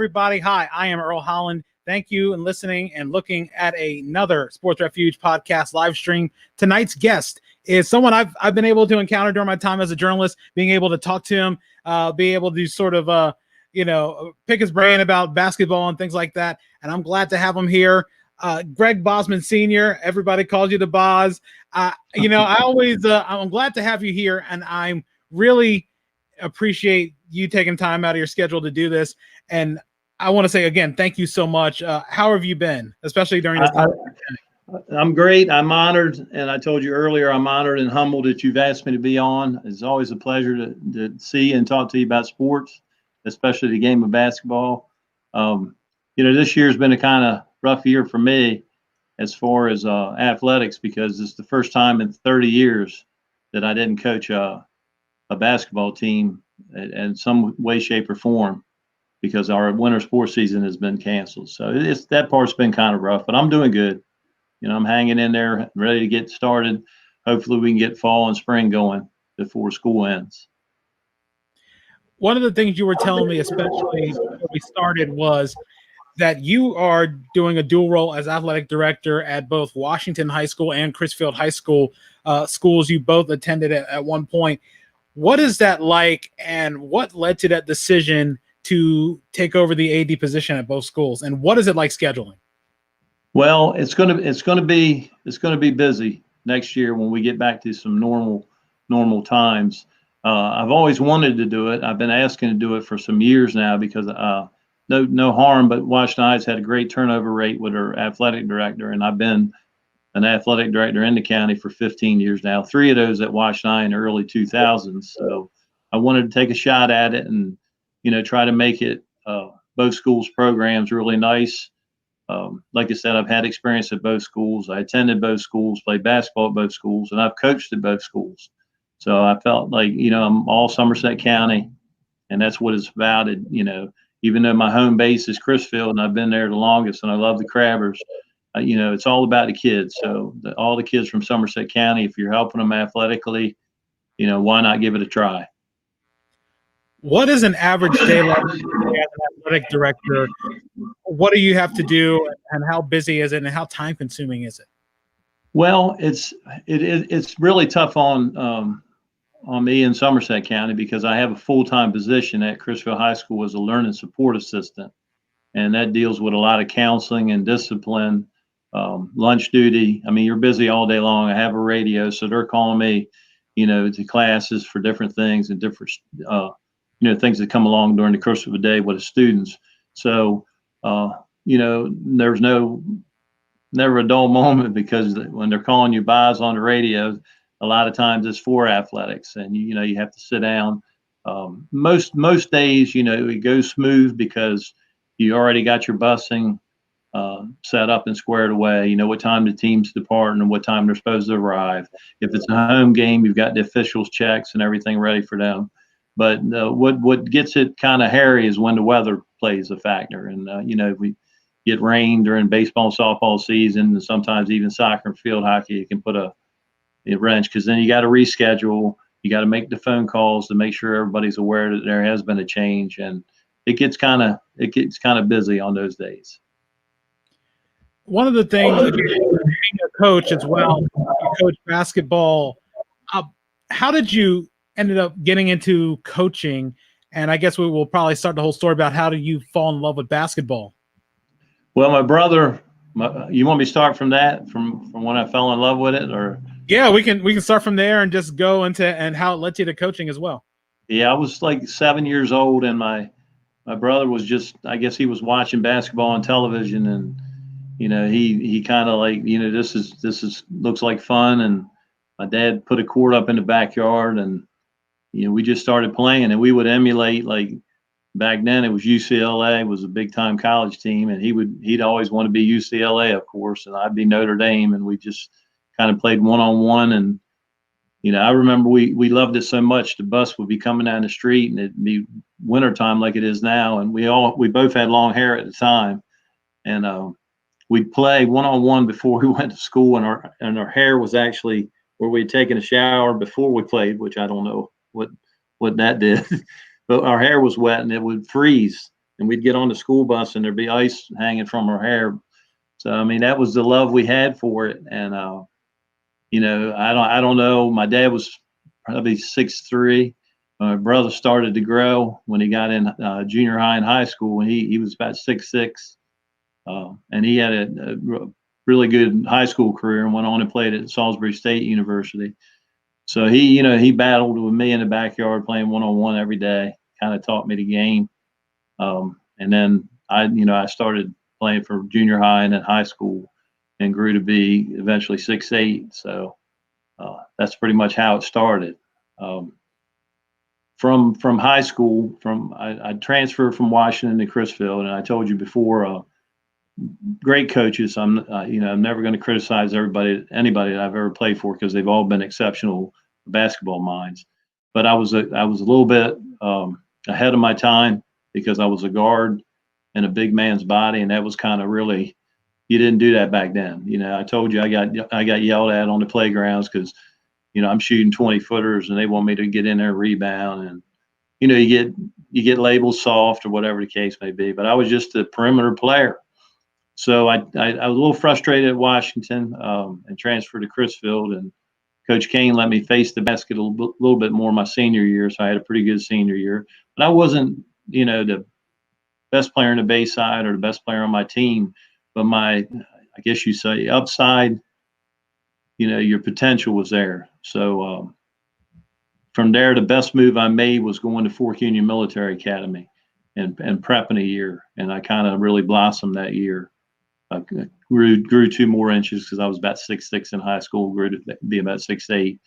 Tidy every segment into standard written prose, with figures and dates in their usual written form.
everybody. Hi, I am Earl Holland. Thank you and listening and looking at another Sports Refuge podcast live stream. Tonight's guest is someone I've been able to encounter during my time as a journalist, being able to talk to him, be able to sort of, pick his brain about basketball and things like that. And I'm glad to have him here. Greg Bozman Sr. Everybody calls you the Boz. I'm glad to have you here, and I'm really appreciate you taking time out of your schedule to do this. And I want to say again, thank you so much. How have you been, especially during this time? I'm great. I'm honored, and I told you earlier, I'm honored and humbled that you've asked me to be on. It's always a pleasure to see and talk to you about sports, especially the game of basketball. This year's been a kind of rough year for me as far as athletics, because it's the first time in 30 years that I didn't coach a basketball team in some way, shape, or form, because our winter sports season has been canceled. So that part's been kind of rough, but I'm doing good. I'm hanging in there, ready to get started. Hopefully we can get fall and spring going before school ends. One of the things you were telling me, especially before we started, was that you are doing a dual role as athletic director at both Washington High School and Crisfield High School, schools you both attended at one point. What is that like, and what led to that decision to take over the AD position at both schools? And what is it like scheduling? Well, it's going to be busy next year when we get back to some normal times. I've always wanted to do it. I've been asking to do it for some years now, because no harm, but Washington High's had a great turnover rate with our athletic director, and I've been an athletic director in the county for 15 years now, 3 of those at Washington High in the early 2000s. So I wanted to take a shot at it and, try to make it both schools' programs really nice. Like I said, I've had experience at both schools. I attended both schools, played basketball at both schools, and I've coached at both schools. So I felt like, I'm all Somerset County, and that's what it's about. Even though my home base is Crisfield and I've been there the longest and I love the Crabbers, it's all about the kids. So all the kids from Somerset County, if you're helping them athletically, why not give it a try? What is an average day like as an athletic director? What do you have to do, and how busy is it, and how time consuming is it? Well, it's really tough on me in Somerset County, because I have a full-time position at Crisfield High School as a learning support assistant, and that deals with a lot of counseling and discipline, lunch duty. I mean, you're busy all day long. I have a radio, so they're calling me, to classes for different things and different, things that come along during the course of a day with the students. So, there's never a dull moment, because when they're calling you Boz on the radio, a lot of times it's for athletics, and you have to sit down. Most days, it goes smooth because you already got your busing set up and squared away. You know what time the teams depart and what time they're supposed to arrive. If it's a home game, you've got the officials' checks and everything ready for them. But what gets it kind of hairy is when the weather plays a factor, and we get rain during baseball and softball season, and sometimes even soccer and field hockey. You can put a wrench, because then you got to reschedule. You got to make the phone calls to make sure everybody's aware that there has been a change, and it gets kind of busy on those days. One of the things, being a coach as well, you coach basketball. How did you ended up getting into coaching? And I guess we will probably start the whole story about how did you fall in love with basketball? Well, my brother, you want me to start from when I fell in love with it, or? Yeah, we can start from there and just go into and how it led you to coaching as well. Yeah, I was like 7 years old, and my brother was I guess he was watching basketball on television, and he kind of like, this is looks like fun, and my dad put a court up in the backyard, and we just started playing, and we would emulate, like, back then it was UCLA was a big time college team, and he'd always want to be UCLA, of course, and I'd be Notre Dame, and we just kind of played one-on-one. And I remember we loved it so much, the bus would be coming down the street, and it'd be wintertime like it is now, and we both had long hair at the time, and we'd play one-on-one before we went to school, and our hair was actually where we'd taken a shower before we played, which I don't know what that did. But our hair was wet, and it would freeze and we'd get on the school bus and there'd be ice hanging from her hair. So, I mean, that was the love we had for it. And, I don't know. My dad was probably 6'3". My brother started to grow when he got in junior high and high school, when he was about 6'6". And he had a really good high school career and went on and played at Salisbury State University. So he battled with me in the backyard playing one-on-one every day, kind of taught me the game. And then I started playing for junior high and then high school and grew to be eventually 6'8". So that's pretty much how it started. From high school, I transferred from Washington to Crisfield, and I told you before, great coaches. I'm never going to criticize anybody that I've ever played for, because they've all been exceptional basketball minds. But I was a little bit ahead of my time, because I was a guard in a big man's body, and that was kind of really, you didn't do that back then. I told you I got yelled at on the playgrounds because I'm shooting 20-footers and they want me to get in there and rebound, and you get labeled soft or whatever the case may be. But I was just a perimeter player. So I was a little frustrated at Washington, and transferred to Crisfield, and Coach Kane let me face the basket a little bit more my senior year. So I had a pretty good senior year, but I wasn't, the best player in the Bayside or the best player on my team, but I guess you say upside, your potential was there. So from there, the best move I made was going to Fork Union Military Academy and prepping a year. And I kind of really blossomed that year. I grew 2 more inches because I was about 6'6" in high school, grew to be about 6'8".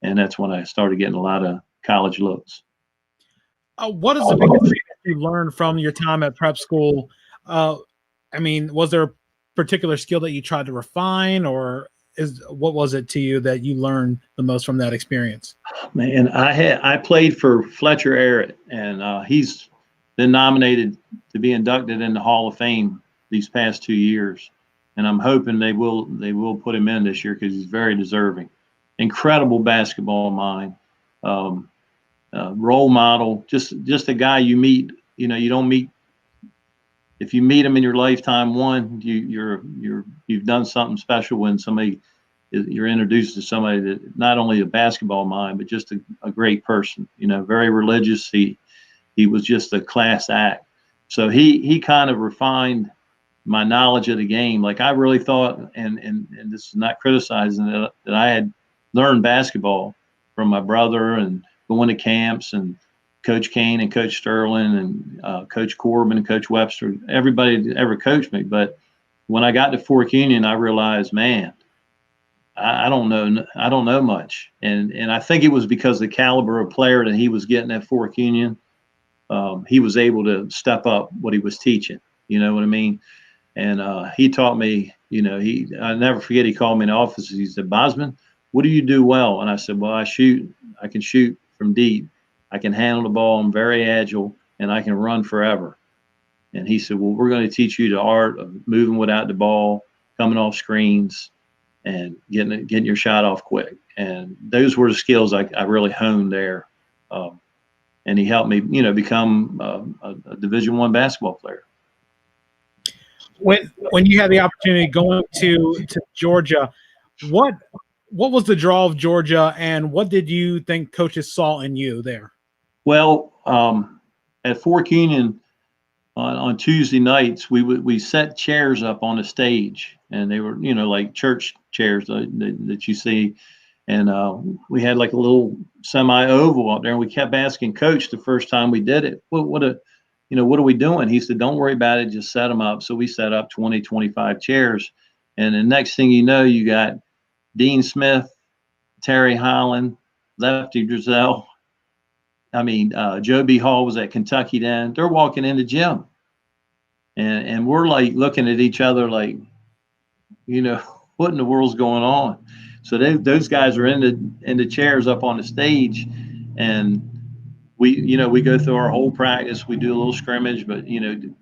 And that's when I started getting a lot of college looks. What is the biggest thing that you learned from your time at prep school? Was there a particular skill that you tried to refine, or what was it to you that you learned the most from that experience? Man, I played for Fletcher Arrett, and he's been nominated to be inducted in the Hall of Fame these past 2 years, and I'm hoping they will put him in this year because he's very deserving. Incredible basketball mind, role model, just a guy you meet. You don't meet. If you meet him in your lifetime, you've done something special when you're introduced to somebody that not only a basketball mind, but just a great person. Very religious. He was just a class act. So he kind of refined my knowledge of the game. Like, I really thought, and this is not criticizing that I had learned basketball from my brother and going to camps and Coach Kane and Coach Sterling and Coach Corbin and Coach Webster, everybody that ever coached me. But when I got to Fork Union, I realized, man, I don't know much. And I think it was because the caliber of player that he was getting at Fork Union, he was able to step up what he was teaching. You know what I mean? And he taught me, I never forget, he called me in the office. He said, "Bozman, what do you do well?" And I said, "Well, I can shoot from deep. I can handle the ball. I'm very agile, and I can run forever." And he said, "Well, we're going to teach you the art of moving without the ball, coming off screens, and getting your shot off quick." And those were the skills I really honed there. And he helped me, become a Division I basketball player. When you had the opportunity going to Georgia, what was the draw of Georgia, and what did you think coaches saw in you there? Well, at Fork Union on Tuesday nights, we set chairs up on the stage, and they were, like church chairs that you see. And we had like a little semi-oval out there, and we kept asking Coach the first time we did it, what are we doing? He said, "Don't worry about it, just set them up." So we set up 20, 25 chairs. And the next thing you know, you got Dean Smith, Terry Holland, Lefty Drizel. Joe B. Hall was at Kentucky then. They're walking in the gym. And we're like looking at each other like, what in the world's going on? So those guys are in the chairs up on the stage, and we go through our whole practice. We do a little scrimmage, but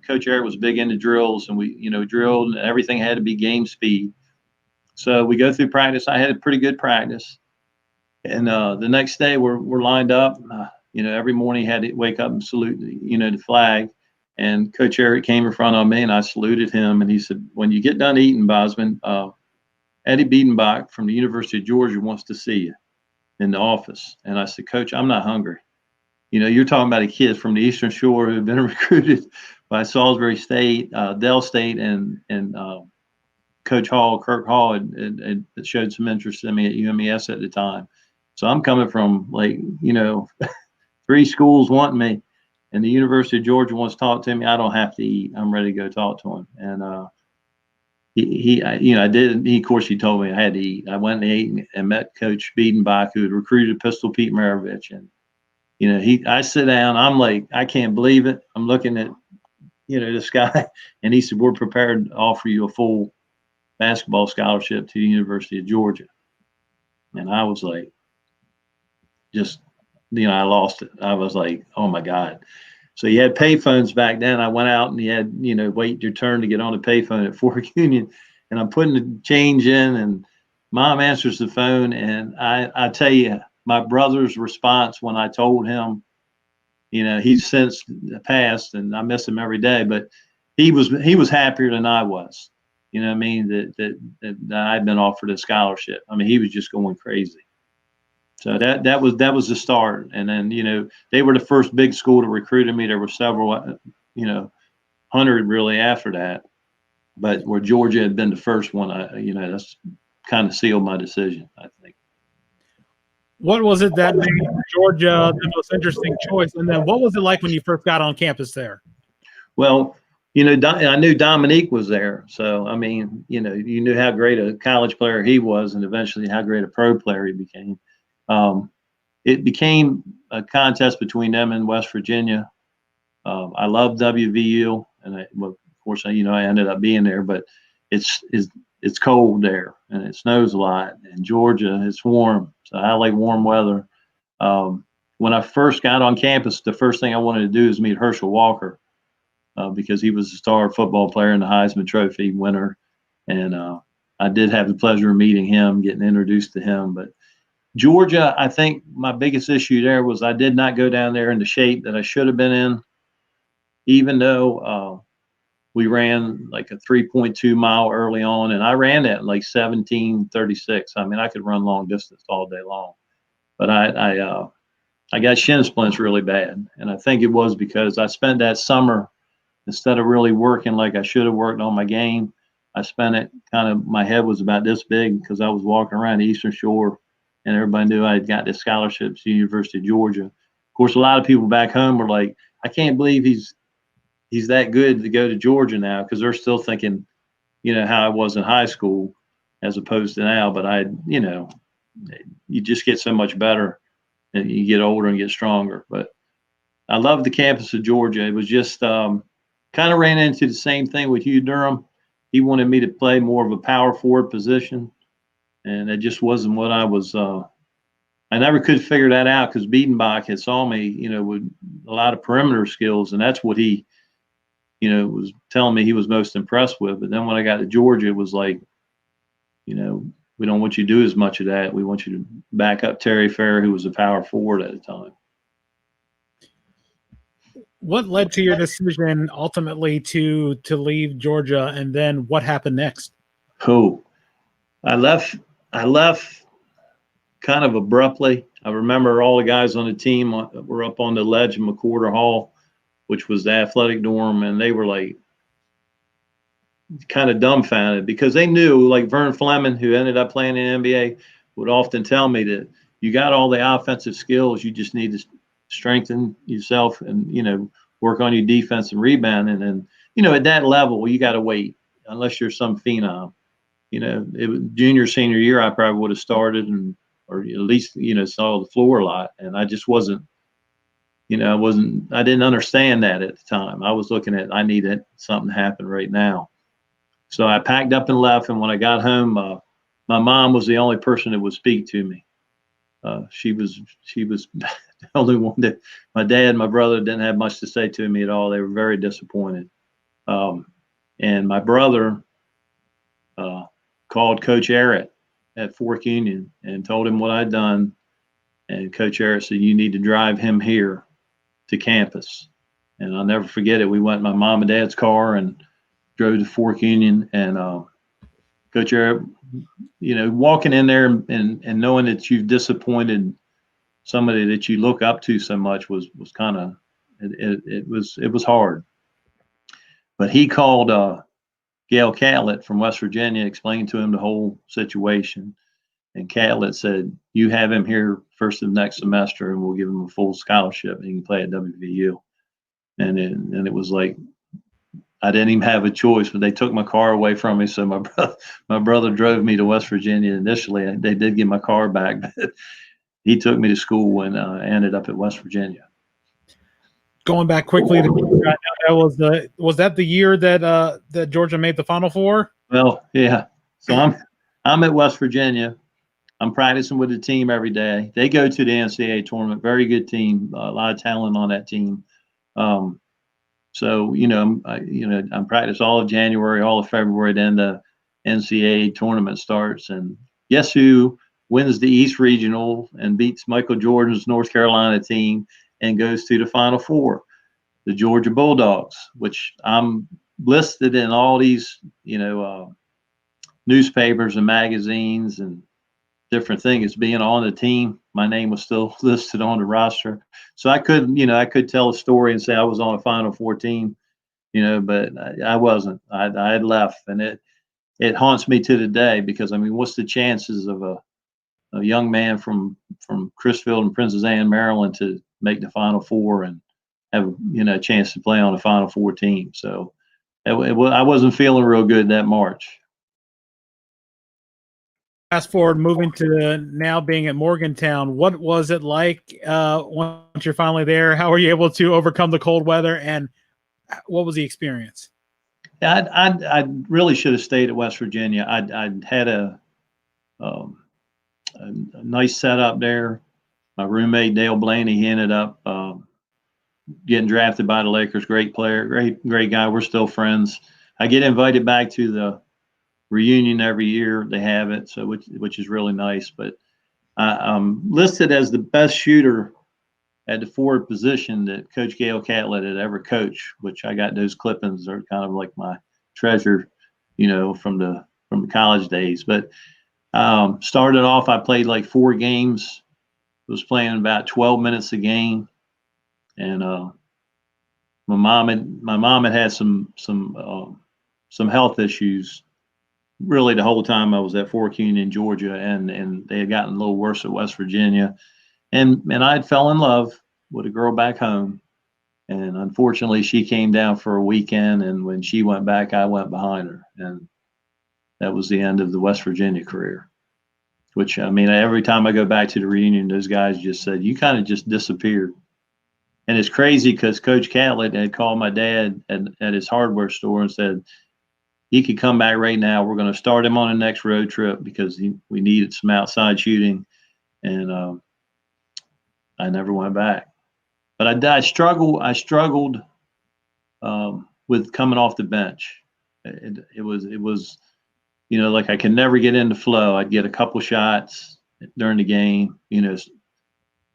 Coach Eric was big into drills, and we drilled, and everything had to be game speed. So we go through practice. I had a pretty good practice, and the next day we're lined up. Every morning had to wake up and salute the flag, And Coach Eric came in front of me, and I saluted him. And he said, "When you get done eating, Bosman, Eddie Biedenbach from the University of Georgia wants to see you in the office." And I said, "Coach, I'm not hungry. You're talking about a kid from the Eastern Shore who've been recruited by Salisbury State, Dell State, and Coach Hall, Kirk Hall, had showed some interest in me at UMES at the time. So I'm coming from three schools wanting me, and the University of Georgia wants to talk to me. I don't have to eat. I'm ready to go talk to him." And I did. Of course, he told me I had to eat. I went and ate and met Coach Biedenbach, who had recruited Pistol Pete Maravich. And I sit down. I'm like, I can't believe it. I'm looking at this guy, and he said, "We're prepared to offer you a full basketball scholarship to the University of Georgia." And I was like, I lost it. I was like, oh my God. So you had payphones back then. I went out and you had, wait your turn to get on the payphone at Fork Union. And I'm putting the change in, and Mom answers the phone. And I tell you, my brother's response when I told him, he's since passed and I miss him every day, but he was happier than I was. You know what I mean? That I'd been offered a scholarship. I mean, he was just going crazy. So that was the start. And then, they were the first big school to recruit me. There were several, 100 really after that. But where Georgia had been the first one, that's kind of sealed my decision, I think. What was it that made Georgia the most interesting choice? And then what was it like when you first got on campus there? Well, I knew Dominique was there. So, I mean, you knew how great a college player he was and eventually how great a pro player he became. It became a contest between them and West Virginia. I love WVU, and of course, I ended up being there, but it's cold there and it snows a lot. And Georgia, it's warm, so I like warm weather. When I first got on campus, the first thing I wanted to do is meet Herschel Walker because he was a star football player and the Heisman Trophy winner, and I did have the pleasure of meeting him, getting introduced to him, but. Georgia, I think my biggest issue there was I did not go down there in the shape that I should have been in, even though we ran like a 3.2 mile early on, and I ran that like 17:36. I mean, I could run long distance all day long, but I got shin splints really bad, and I think it was because I spent that summer instead of really working like I should have worked on my game. I spent it my head was about this big because I was walking around the Eastern Shore. And everybody knew I had got this scholarship to the University of Georgia. Of course, a lot of people back home were like, "I can't believe he's that good to go to Georgia now," because they're still thinking, how I was in high school as opposed to now. But you just get so much better and you get older and get stronger. But I love the campus of Georgia. It was just kind of ran into the same thing with Hugh Durham. He wanted me to play more of a power forward position. And it just wasn't what I was. I never could figure that out because Biedenbach had saw me, with a lot of perimeter skills, and that's what he, was telling me he was most impressed with. But then when I got to Georgia, it was like, we don't want you to do as much of that. We want you to back up Terry Fair, who was a power forward at the time. What led to your decision ultimately to leave Georgia, and then what happened next? Oh, I left kind of abruptly. I remember all the guys on the team were up on the ledge in McWhorter Hall, which was the athletic dorm, and they were like kind of dumbfounded because they knew, like Vern Fleming, who ended up playing in the NBA, would often tell me that you got all the offensive skills, you just need to strengthen yourself and work on your defense and rebounding. And at that level, you got to wait unless you're some phenom. It was junior, senior year, I probably would have started or at least, saw the floor a lot. And I just wasn't, I didn't understand that at the time. I was looking at, I needed something to happen right now. So I packed up and left. And when I got home, my mom was the only person that would speak to me. She was the only one that my dad and my brother didn't have much to say to me at all. They were very disappointed. And my brother, called Coach Eric at Fork Union and told him what I'd done. And Coach Eric said, "You need to drive him here to campus." And I'll never forget it. We went in my mom and dad's car and drove to Fork Union, and Coach Eric, walking in there and knowing that you've disappointed somebody that you look up to so much was kind of, it was hard. But he called Gail Catlett from West Virginia, explained to him the whole situation. And Catlett said, "You have him here first of next semester, and we'll give him a full scholarship, and he can play at WVU." And it was like, I didn't even have a choice, but they took my car away from me. So my brother drove me to West Virginia initially. They did get my car back, but he took me to school and ended up at West Virginia. Going back quickly to was that the year that that Georgia made the Final Four? Well, yeah. So I'm at West Virginia. I'm practicing with the team every day. They go to the NCAA tournament. Very good team. A lot of talent on that team. So I'm practice all of January, all of February. Then the NCAA tournament starts, and guess who wins the East Regional and beats Michael Jordan's North Carolina team and goes to the Final Four? The Georgia Bulldogs, which I'm listed in all these newspapers and magazines and different things being on the team. My name was still listed on the roster, so I could tell a story and say I was on a Final Four team, but I wasn't. I had left, and it haunts me to the day, because I mean, what's the chances of a young man from Chrisfield and Princess Anne, Maryland, to make the Final Four and have a chance to play on a Final Four team? So I wasn't feeling real good that March. Fast forward, moving to now being at Morgantown, what was it like once you're finally there? How were you able to overcome the cold weather, and what was the experience? Yeah, I really should have stayed at West Virginia. I'd had a nice setup there. My roommate Dale Blaney, he ended up getting drafted by the Lakers. Great player, great guy. We're still friends. I get invited back to the reunion every year. They have it, so which is really nice. But I'm listed as the best shooter at the forward position that Coach Gail Catlett had ever coached, which I got those clippings. Are kind of like my treasure, from the college days. But started off, I played like 4 games. Was playing about 12 minutes a game, and my mom had some health issues really the whole time I was at Fork Union, Georgia, and they had gotten a little worse at West Virginia, and I had fell in love with a girl back home, and unfortunately she came down for a weekend, and when she went back, I went behind her, and that was the end of the West Virginia career. Which, I mean, every time I go back to the reunion, those guys just said, "You kind of just disappeared." And it's crazy because Coach Catlett had called my dad at his hardware store and said, "He could come back right now. We're going to start him on the next road trip because we needed some outside shooting." And I never went back. But I struggled with coming off the bench. It was like I could never get into flow. I'd get a couple shots during the game.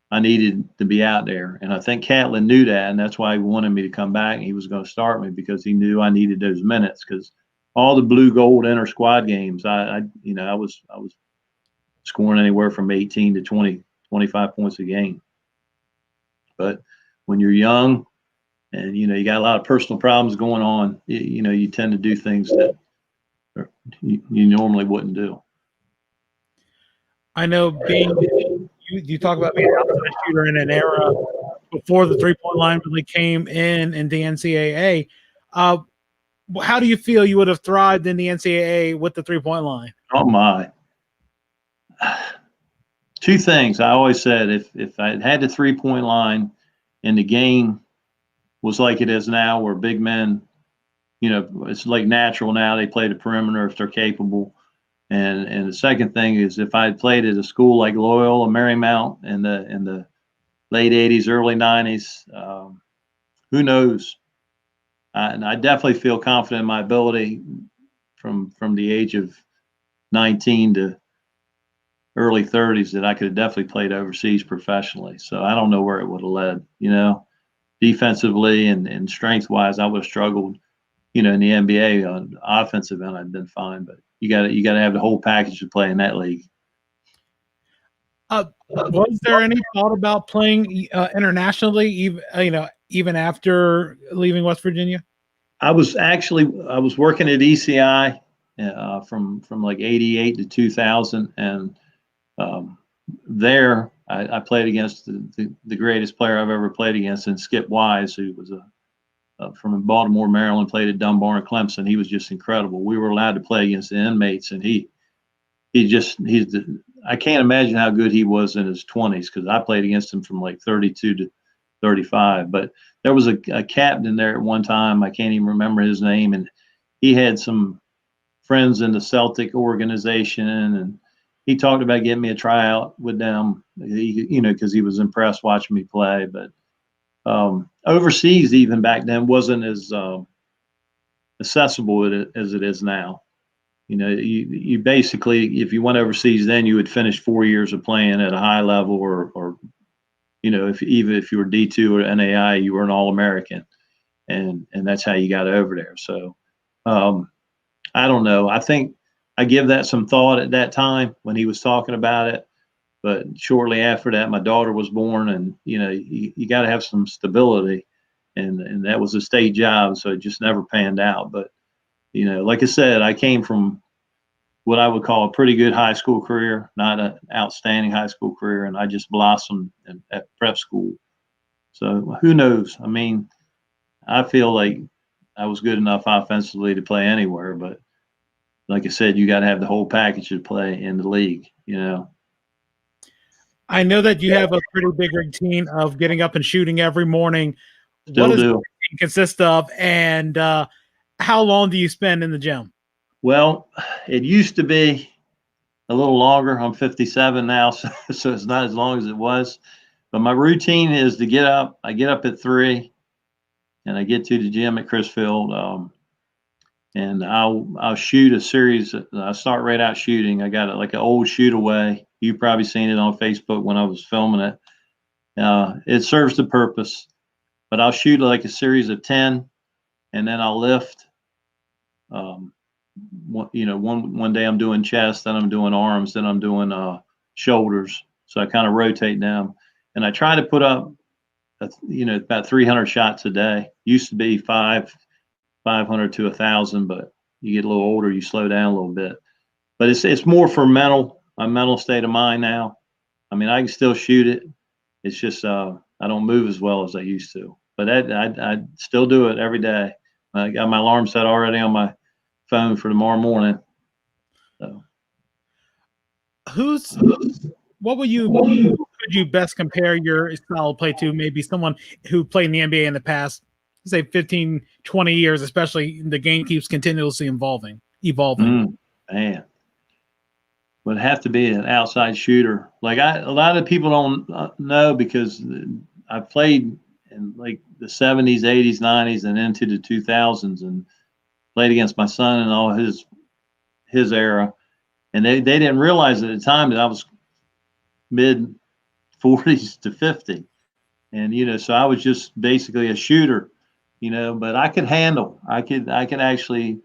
I needed to be out there, and I think Catlett knew that, and that's why he wanted me to come back. And he was going to start me because he knew I needed those minutes. Because all the blue gold inter squad games, I was scoring anywhere from 18 to 20, 25 points a game. But when you're young and you got a lot of personal problems going on, you tend to do things that you normally wouldn't do. I know you talk about being an outside shooter in an era before the 3-point line really came in the NCAA. How do you feel you would have thrived in the NCAA with the 3-point line? Oh my. 2 things. I always said if I had the 3-point line and the game was like it is now, where big men, it's like natural now. They play the perimeter if they're capable. And the second thing is, if I had played at a school like Loyola Marymount in the late 80s, early 90s, who knows? And I definitely feel confident in my ability from the age of 19 to early 30s that I could have definitely played overseas professionally. So I don't know where it would have led, defensively and strength wise, I would have struggled. In the NBA on the offensive end, I'd been fine, but you got to have the whole package to play in that league. Was there any thought about playing internationally, even after leaving West Virginia? I was working at ECI from like 88 to 2000, and there I played against the greatest player I've ever played against, and Skip Wise, who was from Baltimore, Maryland, played at Dunbar and Clemson. He was just incredible. We were allowed to play against the inmates, and I can't imagine how good he was in his 20s, because I played against him from like 32 to 35. But there was a captain there at one time. I can't even remember his name, and he had some friends in the Celtic organization, and he talked about getting me a tryout with them. Because he was impressed watching me play. But overseas, even back then, wasn't as accessible as it is now. You basically, if you went overseas, then you would finish 4 years of playing at a high level, or if you were D2 or NAI, you were an All-American, and that's how you got over there. So I don't know. I think I give that some thought at that time when he was talking about it, but shortly after that, my daughter was born, and you got to have some stability, and that was a state job, so it just never panned out. But like I said, I came from what I would call a pretty good high school career, not an outstanding high school career, and I just blossomed at prep school. So who knows? I mean, I feel like I was good enough offensively to play anywhere, but like I said, you got to have the whole package to play in the league. I know that you have a pretty big routine of getting up and shooting every morning. Still what does do. it consist of, and how long do you spend in the gym? Well, it used to be a little longer. I'm 57 now, so it's not as long as it was. But my routine is to get up. I get up at 3, and I get to the gym at Crisfield, and I'll shoot a series. I start right out shooting. I got like an old shoot away. You've probably seen it on Facebook when I was filming it. It serves the purpose, but I'll shoot like a series of 10, and then I'll lift. One day I'm doing chest, then I'm doing arms, then I'm doing shoulders. So I kind of rotate them, and I try to put up, about 300 shots a day. Used to be 500 to 1,000, but you get a little older, you slow down a little bit. But it's more for my mental state of mind now. I mean, I can still shoot it. It's just I don't move as well as I used to. But I still do it every day. I got my alarm set already on my phone for tomorrow morning. So, what could you best compare your style of play to? Maybe someone who played in the NBA in the past, say 15, 20 years, especially the game keeps continuously evolving. Man, would have to be an outside shooter. Like a lot of people don't know, because I played in like the 70s, 80s, 90s, and into the 2000s, and played against my son and all his era, and they didn't realize at the time that I was mid 40s to 50, and so I was just basically a shooter, but I could handle. I could actually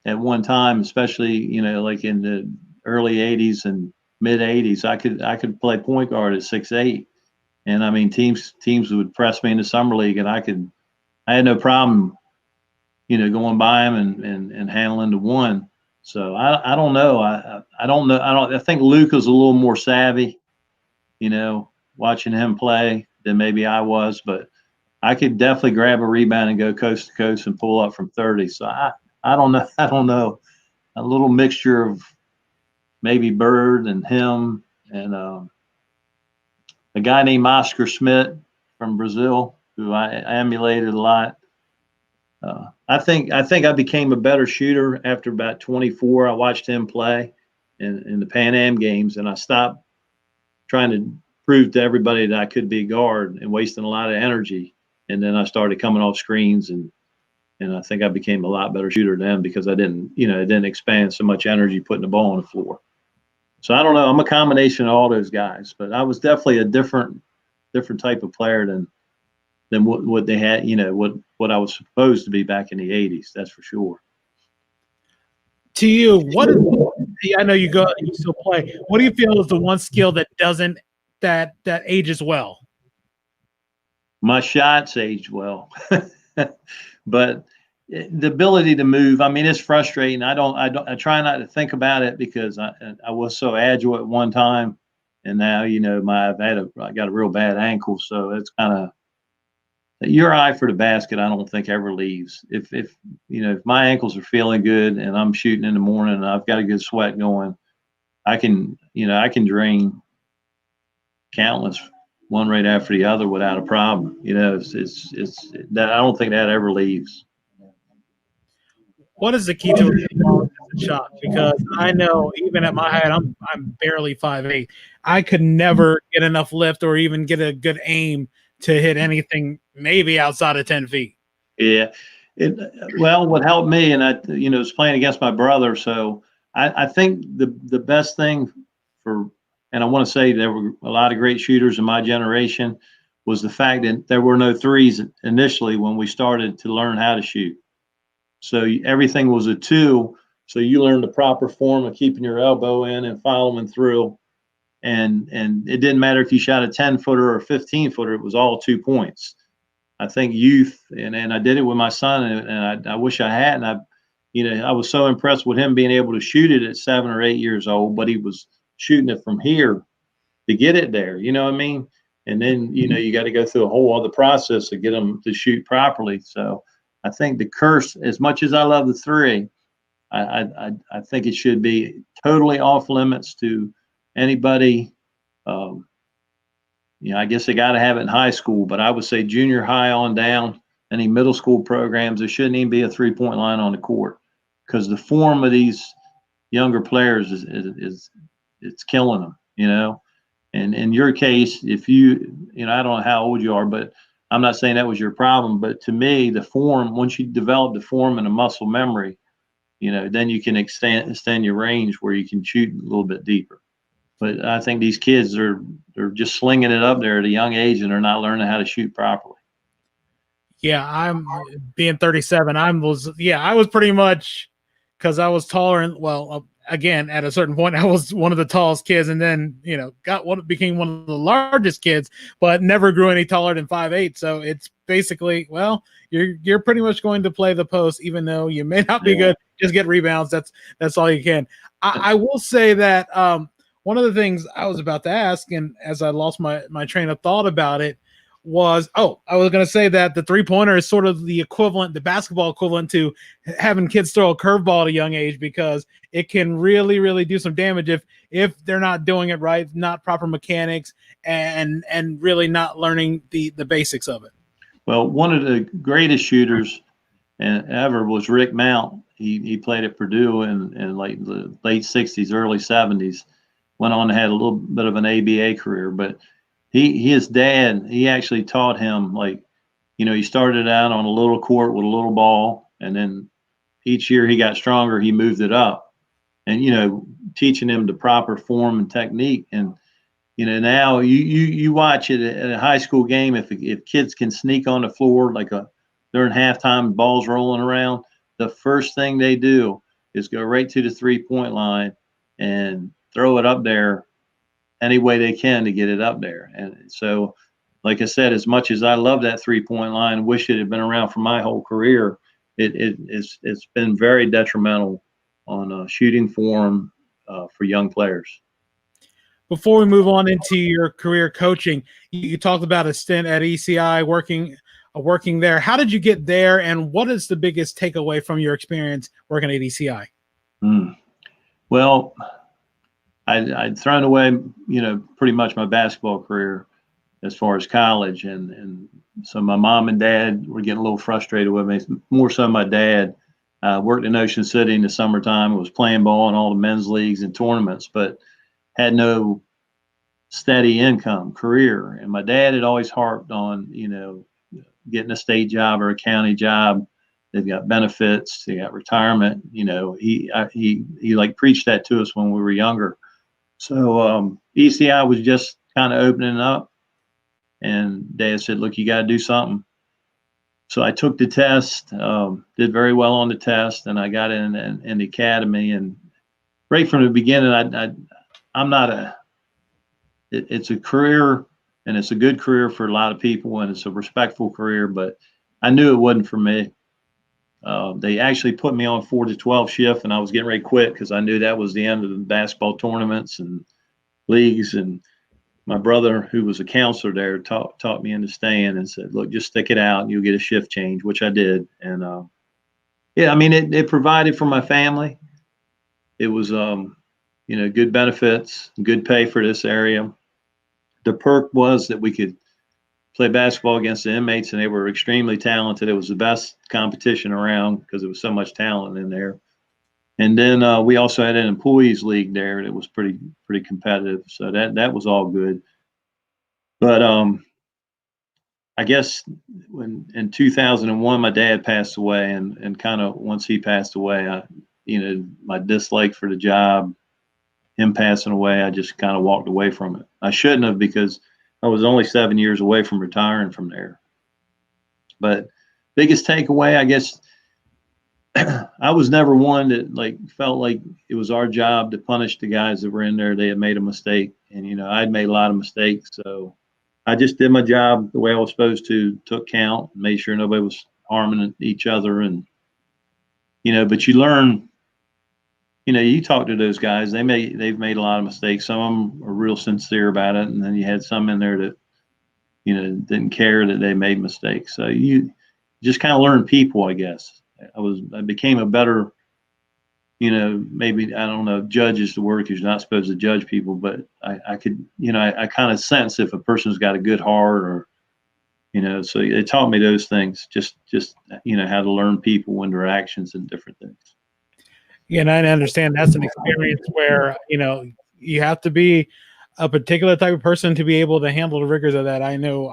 at one time, especially like in the early 80s and mid 80s, I could play point guard at 6'8", and I mean teams would press me in the summer league, and I had no problem going by him and handling the one. So I don't know. I don't know. I think Luka's a little more savvy, watching him play than maybe I was, but I could definitely grab a rebound and go coast to coast and pull up from 30. So I don't know. I don't know. A little mixture of maybe Bird and him, and a guy named Oscar Schmidt from Brazil, who I emulated a lot. I think I became a better shooter after about 24. I watched him play in the Pan Am games, and I stopped trying to prove to everybody that I could be a guard and wasting a lot of energy. And then I started coming off screens, and I think I became a lot better shooter then, because I didn't expand so much energy putting the ball on the floor. So I don't know. I'm a combination of all those guys, but I was definitely a different type of player than than what they had, what I was supposed to be back in the 80s. That's for sure. To you, what is? I know you still play. What do you feel is the one skill that doesn't that ages well? My shots aged well, but the ability to move. I mean, it's frustrating. I try not to think about it because I was so agile at one time, and now I got a real bad ankle, so it's kind of your eye for the basket. I don't think ever leaves. If my ankles are feeling good and I'm shooting in the morning and I've got a good sweat going, I can drain countless one right after the other without a problem. It's that I don't think that ever leaves. What is the key to a shot? Because I know even at my height, I'm barely 5'8". I could never get enough lift or even get a good aim to hit anything maybe outside of 10 feet. Yeah. Well, what helped me, and I was playing against my brother, so I think the best thing and I want to say there were a lot of great shooters in my generation, was the fact that there were no threes initially when we started to learn how to shoot. So everything was a two. So you learned the proper form of keeping your elbow in and following through. And it didn't matter if you shot a 10-footer or a 15-footer, it was all 2 points. I think youth, and I did it with my son, and I wish I hadn't. I was so impressed with him being able to shoot it at 7 or 8 years old, but he was shooting it from here to get it there. You know what I mean? And then, you got to go through a whole other process to get them to shoot properly. So I think the curse, as much as I love the three, I think it should be totally off limits to anybody. I guess they got to have it in high school, but I would say junior high on down, any middle school programs, there shouldn't even be a 3-point line on the court, because the form of these younger players is it's killing them, And in your case, if I don't know how old you are, but I'm not saying that was your problem, but to me, the form, once you develop the form and the muscle memory, then you can extend your range where you can shoot a little bit deeper. But I think these kids they're just slinging it up there at a young age, and they're not learning how to shoot properly. Yeah, I'm being 37. I was pretty much, because I was taller, and again, at a certain point, I was one of the tallest kids, and then became one of the largest kids, but never grew any taller than 5'8". So it's basically, you're pretty much going to play the post, even though you may not be good. Just get rebounds. That's all you can. I will say that one of the things I was about to ask, and as I lost my train of thought about it, was I was going to say that the 3-pointer is sort of the basketball equivalent to having kids throw a curveball at a young age, because it can really, really do some damage if they're not doing it right, not proper mechanics, and really not learning the basics of it. Well, one of the greatest shooters ever was Rick Mount. He played at Purdue in like the late 60s, early 70s. Went on to have a little bit of an ABA career, but his dad, he actually taught him, he started out on a little court with a little ball, and then each year he got stronger, he moved it up, and teaching him the proper form and technique. And now you watch it at a high school game, if kids can sneak on the floor during halftime, balls rolling around, the first thing they do is go right to the 3-point line and throw it up there any way they can to get it up there. And so, like I said, as much as I love that 3-point line, wish it had been around for my whole career, it's been very detrimental on shooting form for young players. Before we move on into your career coaching, you talked about a stint at ECI working there. How did you get there, and what is the biggest takeaway from your experience working at ECI? Well, I'd thrown away, pretty much my basketball career as far as college. And so my mom and dad were getting a little frustrated with me, more so my dad. Worked in Ocean City in the summertime, was playing ball in all the men's leagues and tournaments, but had no steady income career. And my dad had always harped on, getting a state job or a county job. They've got benefits, they got retirement. He preached that to us when we were younger. So ECI was just kind of opening up. And Dad said, look, you got to do something. So I took the test, did very well on the test, and I got in the academy. And right from the beginning, I'm not it's a career, and it's a good career for a lot of people, and it's a respectful career, but I knew it wasn't for me. They actually put me on 4 to 12 shift, and I was getting ready to quit because I knew that was the end of the basketball tournaments and leagues. And my brother, who was a counselor there, taught me into staying and said, look, just stick it out and you'll get a shift change, which I did. And yeah, I mean, it provided for my family. It was, good benefits, good pay for this area. The perk was that we could play basketball against the inmates, and they were extremely talented. It was the best competition around because there was so much talent in there. And then we also had an employees league there that was pretty competitive. So that was all good. But I guess when in 2001 my dad passed away, and kind of once he passed away, my dislike for the job, him passing away, I just kind of walked away from it. I shouldn't have, because I was only 7 years away from retiring from there. But biggest takeaway, I guess, I was never one that felt like it was our job to punish the guys that were in there. They had made a mistake, and I'd made a lot of mistakes, so I just did my job the way I was supposed to, took count, made sure nobody was harming each other. And but you learn, you talk to those guys, they've made a lot of mistakes. Some of them are real sincere about it, and then you had some in there that didn't care that they made mistakes. So you just kind of learn people, I guess. I became a better, maybe, I don't know if judge is the word, because you're not supposed to judge people, but I could, I kind of sense if a person's got a good heart, or, so it taught me those things, just how to learn people, interactions, and different things. Yeah, and I understand that's an experience where, you have to be a particular type of person to be able to handle the rigors of that. I know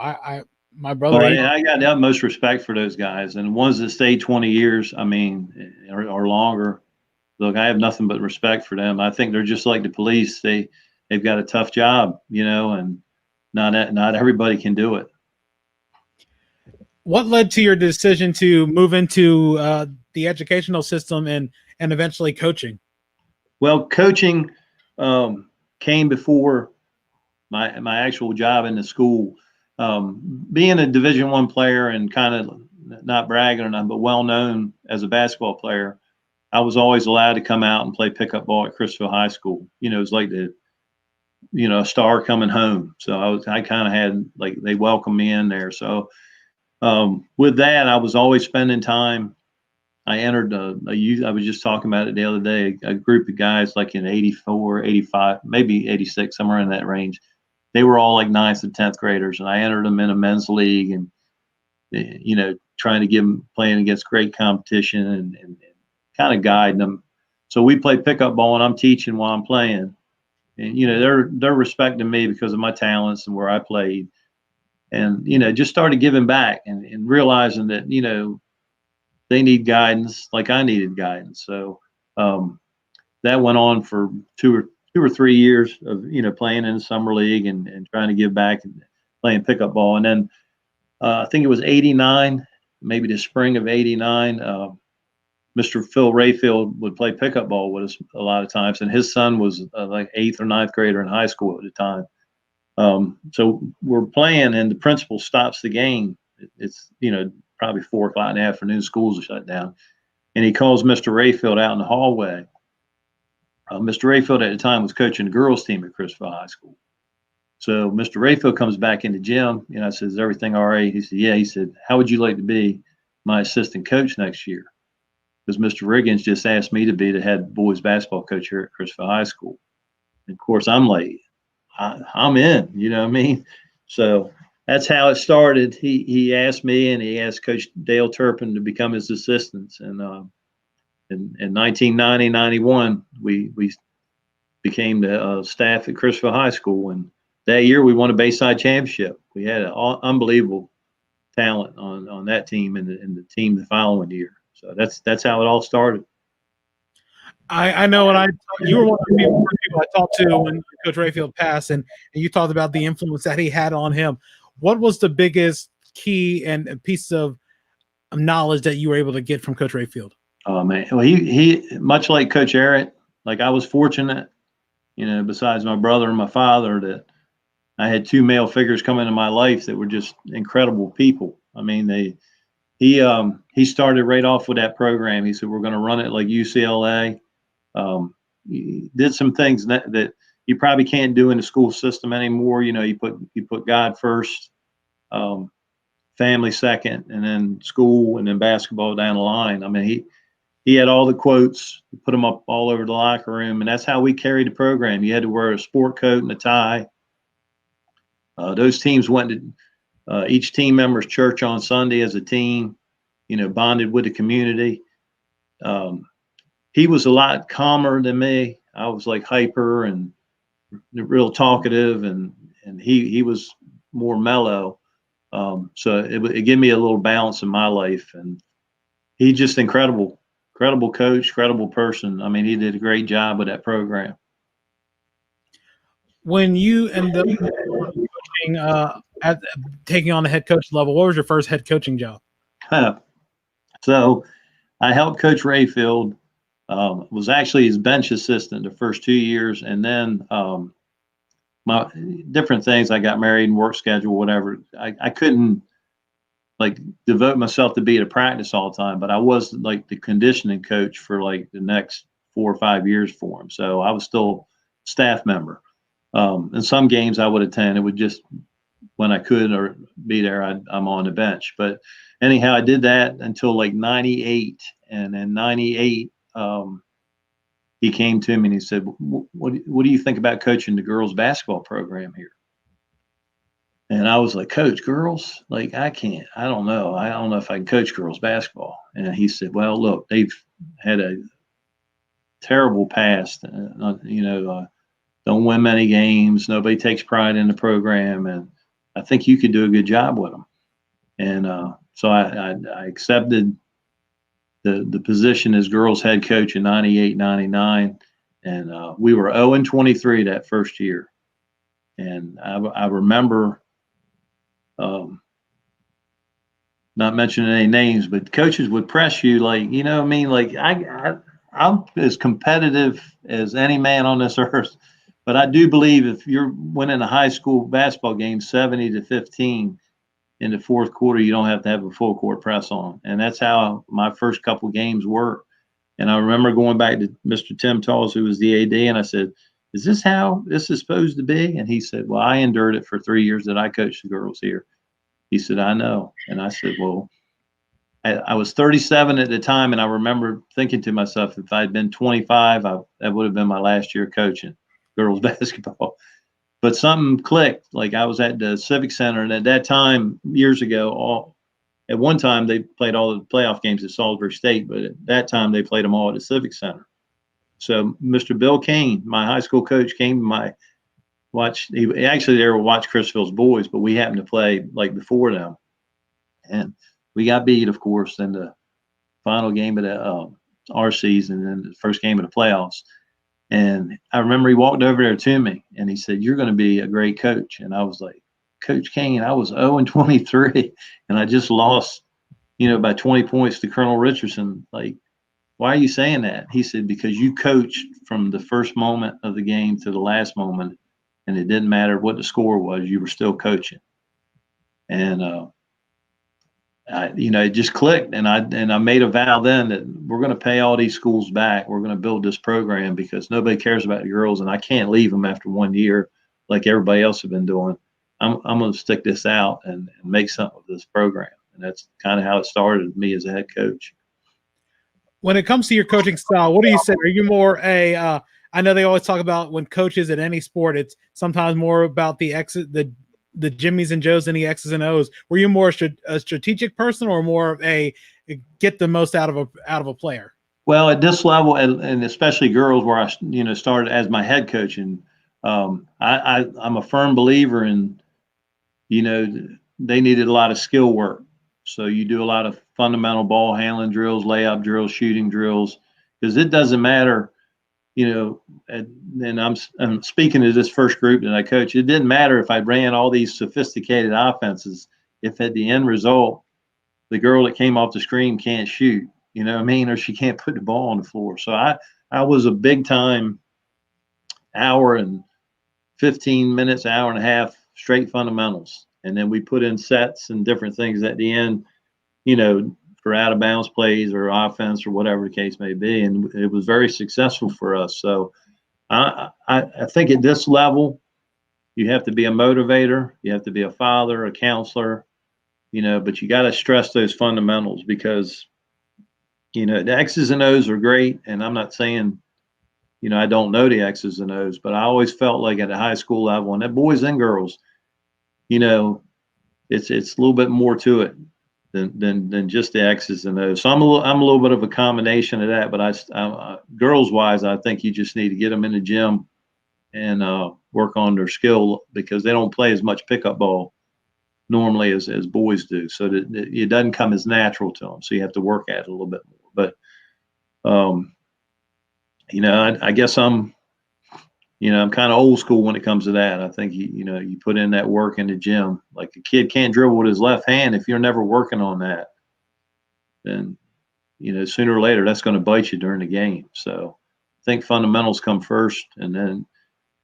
my brother. I got the utmost respect for those guys, and ones that stayed 20 years, I mean, or longer. Look, I have nothing but respect for them. I think they're just like the police. They've got a tough job, and not everybody can do it. What led to your decision to move into the educational system and eventually coaching? Well, coaching came before my actual job in the school. Being a Division I player, and kind of not bragging or nothing, but well known as a basketball player, I was always allowed to come out and play pickup ball at Chrisville High School. It was like a star coming home. So I kind of had, like, they welcomed me in there. So with that, I was always spending time. I entered a youth. I was just talking about it the other day. A group of guys like in 84, 85, maybe 86, somewhere in that range. They were all like 9th and 10th graders, and I entered them in a men's league, and trying to give them, playing against great competition, and kind of guiding them. So we play pickup ball, and I'm teaching while I'm playing, and they're respecting me because of my talents and where I played, and just started giving back, and realizing that they need guidance like I needed guidance. So that went on for two or 3 years of playing in the summer league and trying to give back and playing pickup ball. And then I think it was 89, maybe the spring of 89. Mr. Phil Rayfield would play pickup ball with us a lot of times, and his son was like 8th or 9th grader in high school at the time. So we're playing, and the principal stops the game. It's probably 4 o'clock in the afternoon. Schools are shut down, and he calls Mr. Rayfield out in the hallway. Mr. Rayfield at the time was coaching the girls team at Chrisville High School. So Mr. Rayfield comes back in the gym, I said, "Is everything all right?" He said, "Yeah." He said, "How would you like to be my assistant coach next year? Because Mr. Riggins just asked me to be the head boys basketball coach here at Chrisville High School." And of course, I'm like, I'm in, you know what I mean? So that's how it started. He asked me, and he asked Coach Dale Turpin to become his assistants. And in 1990, 91, we became the staff at Chrisville High School. And that year we won a Bayside championship. We had an unbelievable talent on that team and the team the following year. So that's how it all started. I know, and you were one of the people I talked to when Coach Rayfield passed, and you talked about the influence that he had on him. what was the biggest key and piece of knowledge that you were able to get from Coach Rayfield? Oh man, well, he much like Coach Eric, like I was fortunate, besides my brother and my father, that I had two male figures come into my life that were just incredible people. I mean, he started right off with that program. He said, we're going to run it like UCLA. He did some things that you probably can't do in the school system anymore. You put God first, family second, and then school, and then basketball down the line. I mean, he had all the quotes, put them up all over the locker room, and that's how we carried the program. You had to wear a sport coat and a tie. Those teams went to each team member's church on Sunday as a team, bonded with the community. He was a lot calmer than me. I was like hyper and real talkative, and he was more mellow. So it gave me a little balance in my life, and he's just incredible coach, incredible person. I mean, he did a great job with that program. When you ended up coaching, at taking on the head coach level, what was your first head coaching job? So I helped Coach Rayfield. Was actually his bench assistant the first 2 years, and then my different things. I got married and work schedule, whatever. I couldn't like devote myself to be at a practice all the time, but I was like the conditioning coach for like the next 4 or 5 years for him. So I was still staff member. And some games I would attend. It would just when I could or be there, I'm on the bench. But anyhow, I did that until like 98, and then 98. He came to me and he said, what do you think about coaching the girls basketball program here? And I was like, Coach, girls? Like, I don't know. I don't know if I can coach girls basketball. And he said, well, look, they've had a terrible past. Don't win many games. Nobody takes pride in the program. And I think you could do a good job with them. And so I accepted the position as girls head coach in 98, 99. And we were 0-23 that first year. And I remember, not mentioning any names, but coaches would press you like, what I mean? Like I'm as competitive as any man on this earth, but I do believe if you're winning a high school basketball game 70-15 in the fourth quarter, you don't have to have a full court press on. And that's how my first couple games were. And I remember going back to Mr. Tim Talls, who was the AD, and I said, is this how this is supposed to be? And he said, well, I endured it for 3 years that I coached the girls here. He said, I know. And I said, well, I was 37 at the time, and I remember thinking to myself, if I'd been 25, that would have been my last year coaching girls basketball. But something clicked. Like I was at the Civic Center, and at that time, years ago, at one time they played all the playoff games at Salisbury State, but at that time they played them all at the Civic Center. So Mr. Bill Kane, my high school coach, came to my watch. He actually there to watch Chrisville's boys, but we happened to play like before them, and we got beat, of course, in the final game of our season and the first game of the playoffs. And I remember he walked over there to me and he said, you're going to be a great coach. And I was like, Coach Kane, I was 0-23 and I just lost, by 20 points to Colonel Richardson. Like, why are you saying that? He said, because you coached from the first moment of the game to the last moment, and it didn't matter what the score was, you were still coaching. And, it just clicked, and I made a vow then that we're going to pay all these schools back. We're going to build this program because nobody cares about the girls, and I can't leave them after 1 year like everybody else have been doing. I'm going to stick this out and make something with this program, and that's kind of how it started with me as a head coach. When it comes to your coaching style, what do you say? Are you more I know they always talk about when coaches at any sport, it's sometimes more about the Jimmies and Joes and the X's and O's. Were you more a strategic person or more of a get the most out of a player? Well, at this level, and especially girls, where I started as my head coach, and I'm a firm believer in they needed a lot of skill work. So you do a lot of fundamental ball handling drills, layup drills, shooting drills, because it doesn't matter and then I'm speaking to this first group that I coach. It didn't matter if I ran all these sophisticated offenses, if at the end result, the girl that came off the screen can't shoot, you know what I mean? Or she can't put the ball on the floor. So I was a big time hour and 15 minutes, hour and a half, straight fundamentals. And then we put in sets and different things at the end, for out of bounds plays or offense or whatever the case may be. And it was very successful for us. So I think at this level, you have to be a motivator, you have to be a father, a counselor, but you got to stress those fundamentals because, the X's and O's are great. And I'm not saying, I don't know the X's and O's, but I always felt like at a high school level, and that boys and girls, it's a little bit more to it than just the X's and O's. So I'm a little bit of a combination of that. But I girls wise, I think you just need to get them in the gym and work on their skill because they don't play as much pickup ball normally as boys do. So that it doesn't come as natural to them. So you have to work at it a little bit more. But I guess I'm kind of old school when it comes to that. I think you put in that work in the gym. Like a kid can't dribble with his left hand if you're never working on that. Then, sooner or later that's going to bite you during the game. So I think fundamentals come first, and then,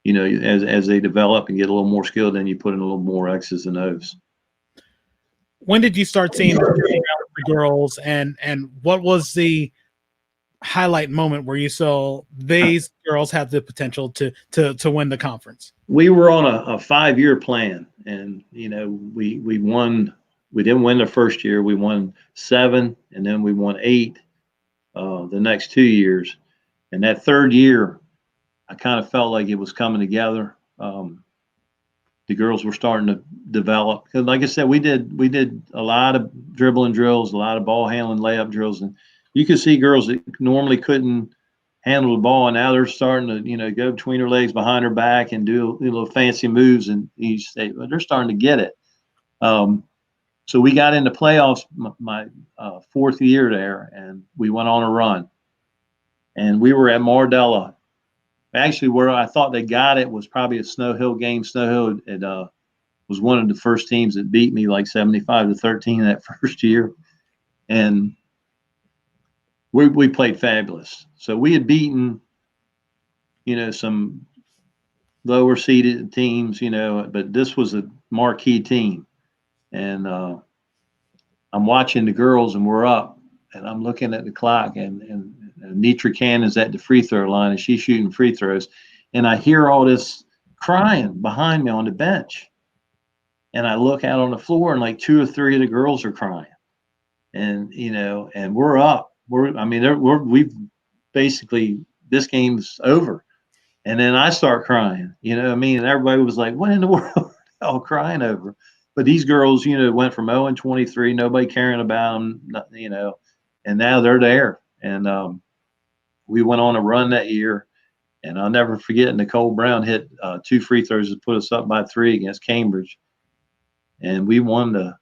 as they develop and get a little more skilled, then you put in a little more X's and O's. When did you start seeing the girls, and what was the highlight moment where you saw these girls have the potential to win the conference? We were on a 5-year plan, and we won. We didn't win the first year. We won 7, and then we won 8 the next 2 years. And that third year, I kind of felt like it was coming together. The girls were starting to develop. Because like I said, we did a lot of dribbling drills, a lot of ball handling layup drills, and you could see girls that normally couldn't handle the ball, and now they're starting to, go between her legs, behind her back, and do little fancy moves. And you say, well, they're starting to get it. So we got into playoffs my 4th year there, and we went on a run. And we were at Mardella. Actually, where I thought they got it was probably a Snow Hill game. Snow Hill was one of the first teams that beat me like 75-13 that first year. And we played fabulous. So we had beaten, some lower seeded teams, but this was a marquee team. And I'm watching the girls, and we're up, and I'm looking at the clock, and Nitra Cannon's at the free throw line, and she's shooting free throws. And I hear all this crying behind me on the bench. And I look out on the floor, and like 2 or 3 of the girls are crying. And, and we're up. We've basically, this game's over. And then I start crying, and everybody was like, what in the world are they all crying over? But these girls, went from 0-23, nobody caring about them, and now they're there. And we went on a run that year, and I'll never forget Nicole Brown hit 2 free throws to put us up by 3 against Cambridge. And we won the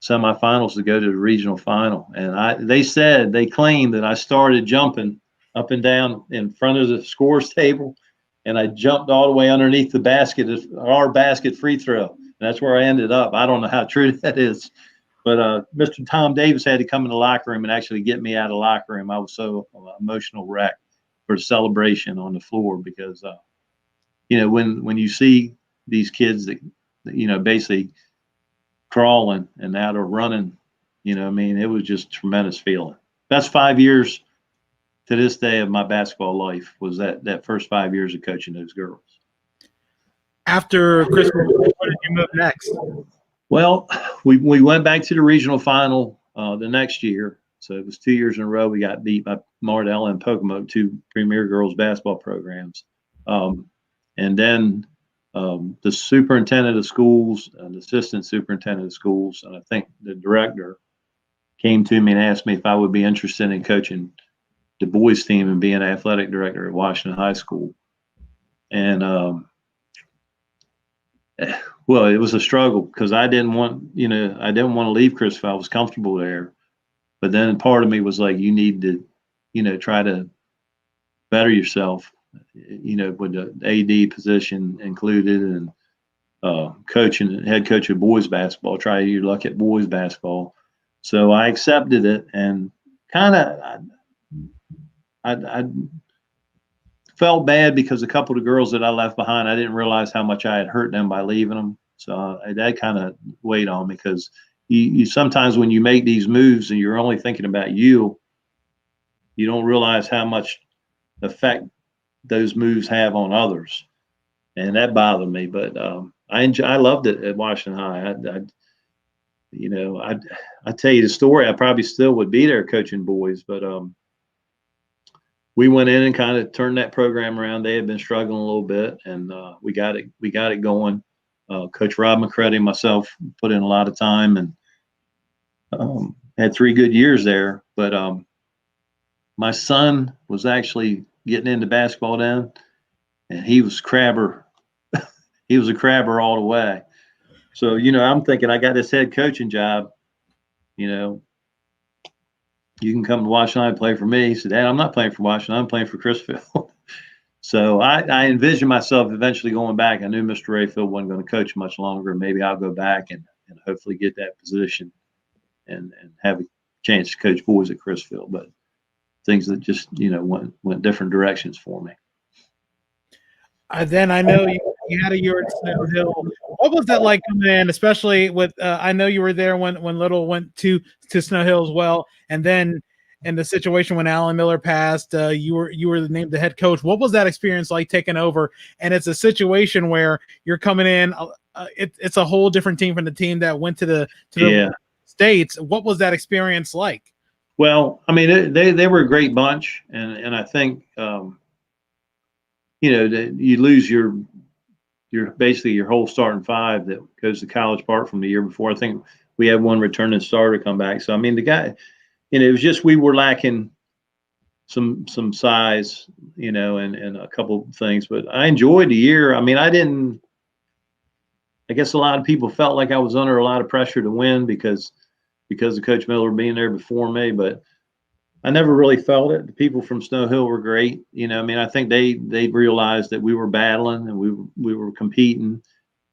semifinals to go to the regional final. And they claimed that I started jumping up and down in front of the scores table, and I jumped all the way underneath the basket, our basket free throw. And that's where I ended up. I don't know how true that is, but Mr. Tom Davis had to come in the locker room and actually get me out of the locker room. I was so emotional wreck for the celebration on the floor because, when you see these kids that, basically crawling and now they're running, it was just a tremendous feeling. Best 5 years to this day of my basketball life was that first 5 years of coaching those girls. After Christmas, where did you move next? Well, we went back to the regional final the next year. So it was 2 years in a row. We got beat by Mardella and Pocomoke, 2 premier girls basketball programs. And then the superintendent of schools and the assistant superintendent of schools, and I think the director, came to me and asked me if I would be interested in coaching the boys team and being athletic director at Washington High School. And well, it was a struggle because I didn't want to leave Christopher. I was comfortable there, but then part of me was like, you need to, try to better yourself, with the AD position included, and head coach of boys basketball, try your luck at boys basketball. So I accepted it, and kind of I felt bad because a couple of the girls that I left behind, I didn't realize how much I had hurt them by leaving them. So that kind of weighed on me, because you sometimes when you make these moves and you're only thinking about you don't realize how much effect those moves have on others, and that bothered me. But I loved it at Washington High. I tell you the story, I probably still would be there coaching boys, but we went in and kind of turned that program around. They had been struggling a little bit, and we got it going. Coach Rob McCready and myself put in a lot of time, and had 3 good years there. But my son was actually getting into basketball then, and he was crabber. He was a crabber all the way. So, I'm thinking, I got this head coaching job, you can come to Washington and play for me. He said, Dad, I'm not playing for Washington. I'm playing for Chrisfield. So I envisioned myself eventually going back. I knew Mr. Rayfield wasn't going to coach much longer. Maybe I'll go back and hopefully get that position and have a chance to coach boys at Chrisfield. But things that just, went different directions for me. Then I know you had a year at Snow Hill. What was that like coming in, especially with I know you were there when Little went to Snow Hill as well, and then in the situation when Alan Miller passed, you were named the head coach. What was that experience like taking over? And it's a situation where you're coming in. It's a whole different team from the team that went to the States. What was that experience like? Well, I mean, they were a great bunch, and I think you lose your basically your whole starting 5 that goes to College Park from the year before. I think we had one returning starter come back. So I mean, the guy, it was just we were lacking some size, and a couple of things. But I enjoyed the year. I mean, I guess a lot of people felt like I was under a lot of pressure to win because of Coach Miller being there before me, but I never really felt it. The people from Snow Hill were great. I think they realized that we were battling and we were competing,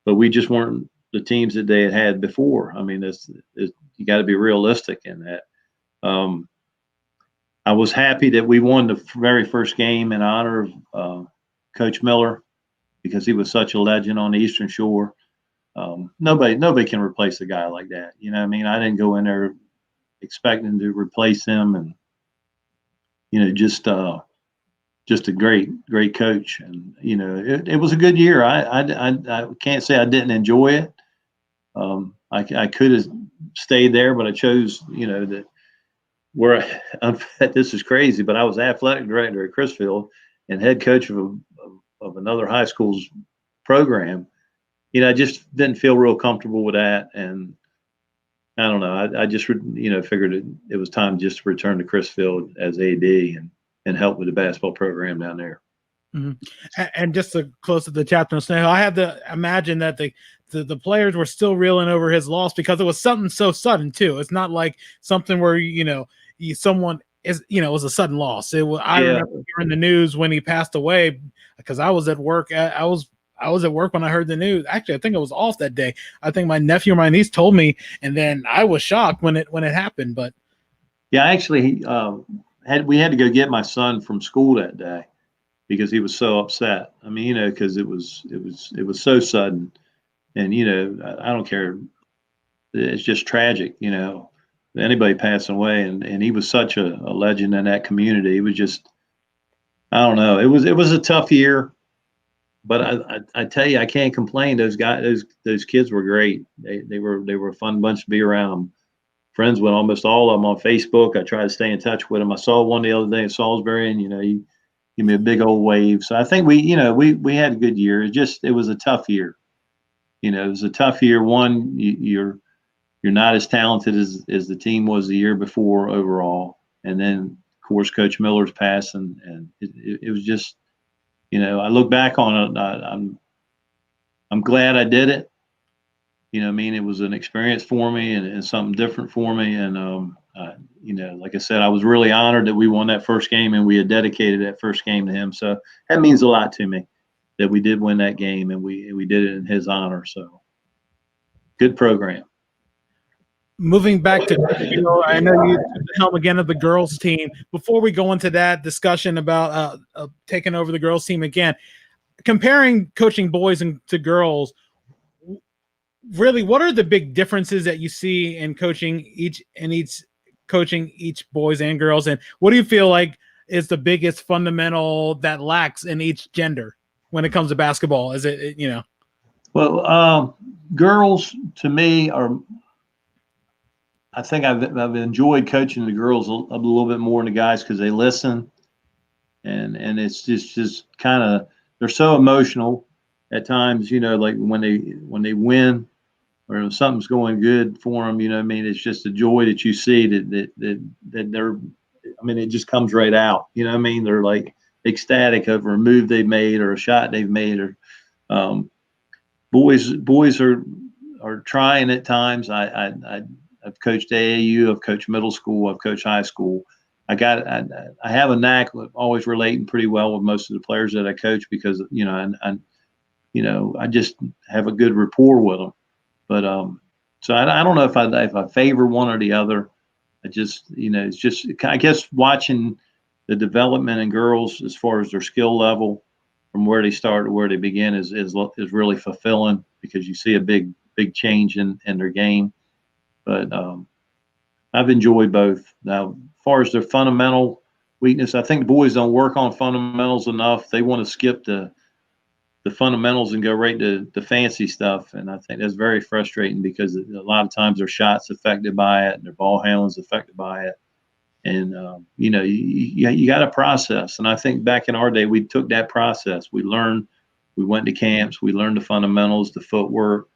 but we just weren't the teams that they had before. I mean, you got to be realistic in that. I was happy that we won the very first game in honor of Coach Miller, because he was such a legend on the Eastern Shore. Nobody can replace a guy like that. I didn't go in there expecting to replace him, and just a great coach. And it was a good year. I can't say I didn't enjoy it. I could have stayed there, but I chose that where this is crazy, but I was athletic director at Chrisfield and head coach of another high school's program. I just didn't feel real comfortable with that, and I don't know. I just figured it was time just to return to Chrisfield as AD and help with the basketball program down there. Mm-hmm. And just to close to the chapter on Snow Hill, I had to imagine that the players were still reeling over his loss, because it was something so sudden too. It's not like something where someone is it was a sudden loss. I remember hearing the news when he passed away, because I was at work. I was at work when I heard the news. Actually, I think I was off that day. I think my nephew or my niece told me, and then I was shocked when it happened. But yeah, actually, we had to go get my son from school that day because he was so upset. I mean, because it was so sudden, and I don't care. It's just tragic, anybody passing away, and he was such a legend in that community. It was just, I don't know. It was a tough year. But I tell you, I can't complain. Those guys, those kids were great. They were a fun bunch to be around. Friends with almost all of them on Facebook. I try to stay in touch with them. I saw one the other day in Salisbury, and he gave me a big old wave. So I think we had a good year. It was a tough year. It was a tough year. One, you're not as talented as the team was the year before overall, and then of course Coach Miller's passed, and it was just. I look back on it. I'm glad I did it. It was an experience for me and something different for me. And like I said, I was really honored that we won that first game and we had dedicated that first game to him. So that means a lot to me that we did win that game and we did it in his honor. So good program. Moving back to, I know you took the helm again of the girls team. Before we go into that discussion about taking over the girls team again, comparing coaching boys and to girls, really, what are the big differences that you see in coaching each boys and girls? And what do you feel like is the biggest fundamental that lacks in each gender when it comes to basketball? Is it, Well, girls to me are, I think I've enjoyed coaching the girls a little bit more than the guys because they listen, and it's just kind of, they're so emotional at times, like when they win or if something's going good for them, I mean, it's just a joy that you see that they're, I mean, it just comes right out, I mean, they're like ecstatic over a move they've made or a shot they've made, or boys are trying at times. I've coached AAU, I've coached middle school, I've coached high school. I have a knack of always relating pretty well with most of the players that I coach because I just have a good rapport with them. But so I don't know if I favor one or the other. I just it's just, I guess, watching the development in girls as far as their skill level from where they start to where they begin is really fulfilling because you see a big change in their game. But I've enjoyed both. Now, as far as their fundamental weakness, I think the boys don't work on fundamentals enough. They want to skip the fundamentals and go right to the fancy stuff. And I think that's very frustrating because a lot of times their shots affected by it and their ball handling's affected by it. And, you got to process. And I think back in our day, we took that process. We went to camps, we learned the fundamentals, the footwork,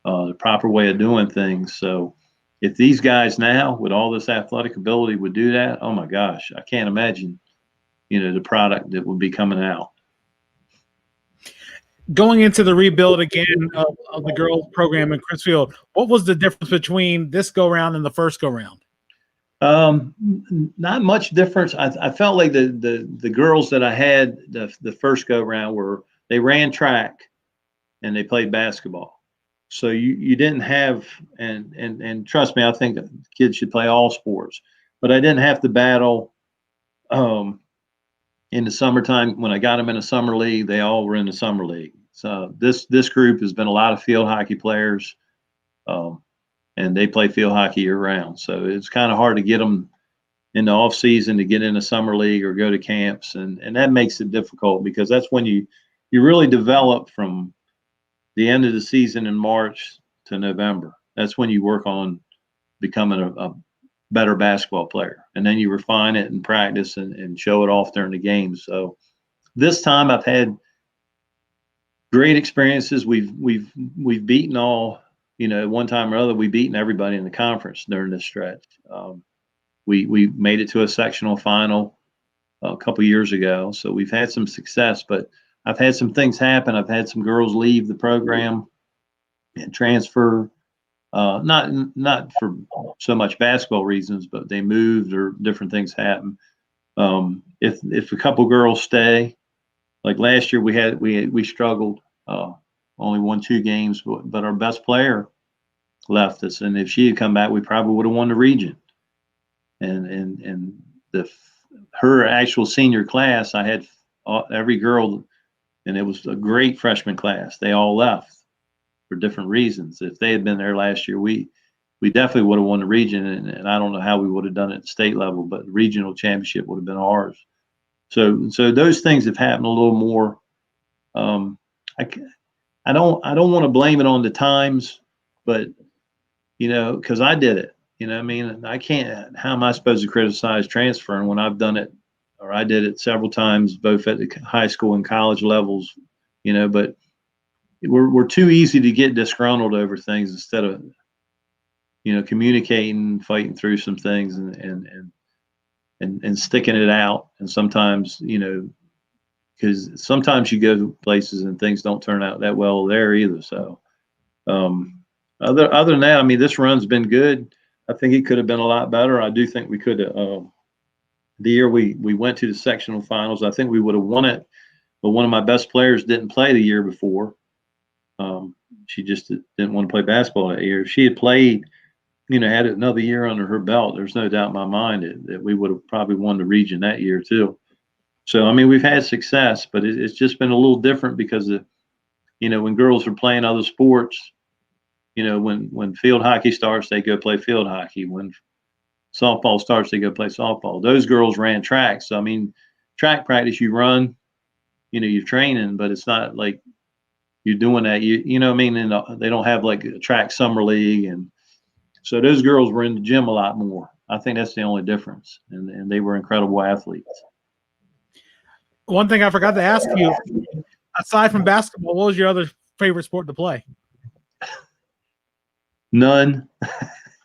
the proper way of doing things. So if these guys now with all this athletic ability would do that, oh my gosh, I can't imagine, the product that would be coming out. Going into the rebuild again of the girls program in Crisfield, what was the difference between this go round and the first go round? Not much difference. I felt like the girls that I had the first go round they ran track and they played basketball. So you didn't have, and trust me, I think kids should play all sports, but I didn't have to battle in the summertime. When I got them in a summer league, they all were in the summer league. So this group has been a lot of field hockey players, and they play field hockey year round. So it's kind of hard to get them in the off season to get in a summer league or go to camps, and that makes it difficult because that's when you really develop from the end of the season in March to November. That's when you work on becoming a better basketball player, and then you refine it and practice and show it off during the games. So this time I've had great experiences. We've beaten all, one time or other, we've beaten everybody in the conference during this stretch. We made it to a sectional final a couple years ago, so we've had some success, but I've had some things happen. I've had some girls leave the program and transfer, not for so much basketball reasons, but they moved or different things happen. If a couple girls stay, like last year we struggled, only won 2 games, but our best player left us, and if she had come back, we probably would have won the region. And her actual senior class, I had every girl. And it was a great freshman class. They all left for different reasons. If they had been there last year, we definitely would have won the region. And I don't know how we would have done it at state level, but the regional championship would have been ours. So those things have happened a little more. I don't want to blame it on the times, but because I did it. I mean, I can't. How am I supposed to criticize transferring when I've done it? Or I did it several times, both at the high school and college levels, but we're too easy to get disgruntled over things instead of, communicating, fighting through some things and sticking it out. And sometimes, because sometimes you go to places and things don't turn out that well there either. So other than that, I mean, this run's been good. I think it could have been a lot better. I do think we could have. The year we went to the sectional finals, I think we would have won it. But one of my best players didn't play the year before. She just didn't want to play basketball that year. If she had played, had another year under her belt, there's no doubt in my mind that we would have probably won the region that year too. So, I mean, we've had success, but it's just been a little different because when girls are playing other sports, when field hockey starts, they go play field hockey. When softball starts, they go play softball. Those girls ran track. So, I mean, track practice, you run, you're training, but it's not like you're doing that. You know what I mean? And they don't have like a track summer league. And so those girls were in the gym a lot more. I think that's the only difference. And they were incredible athletes. One thing I forgot to ask you, aside from basketball, what was your other favorite sport to play? None.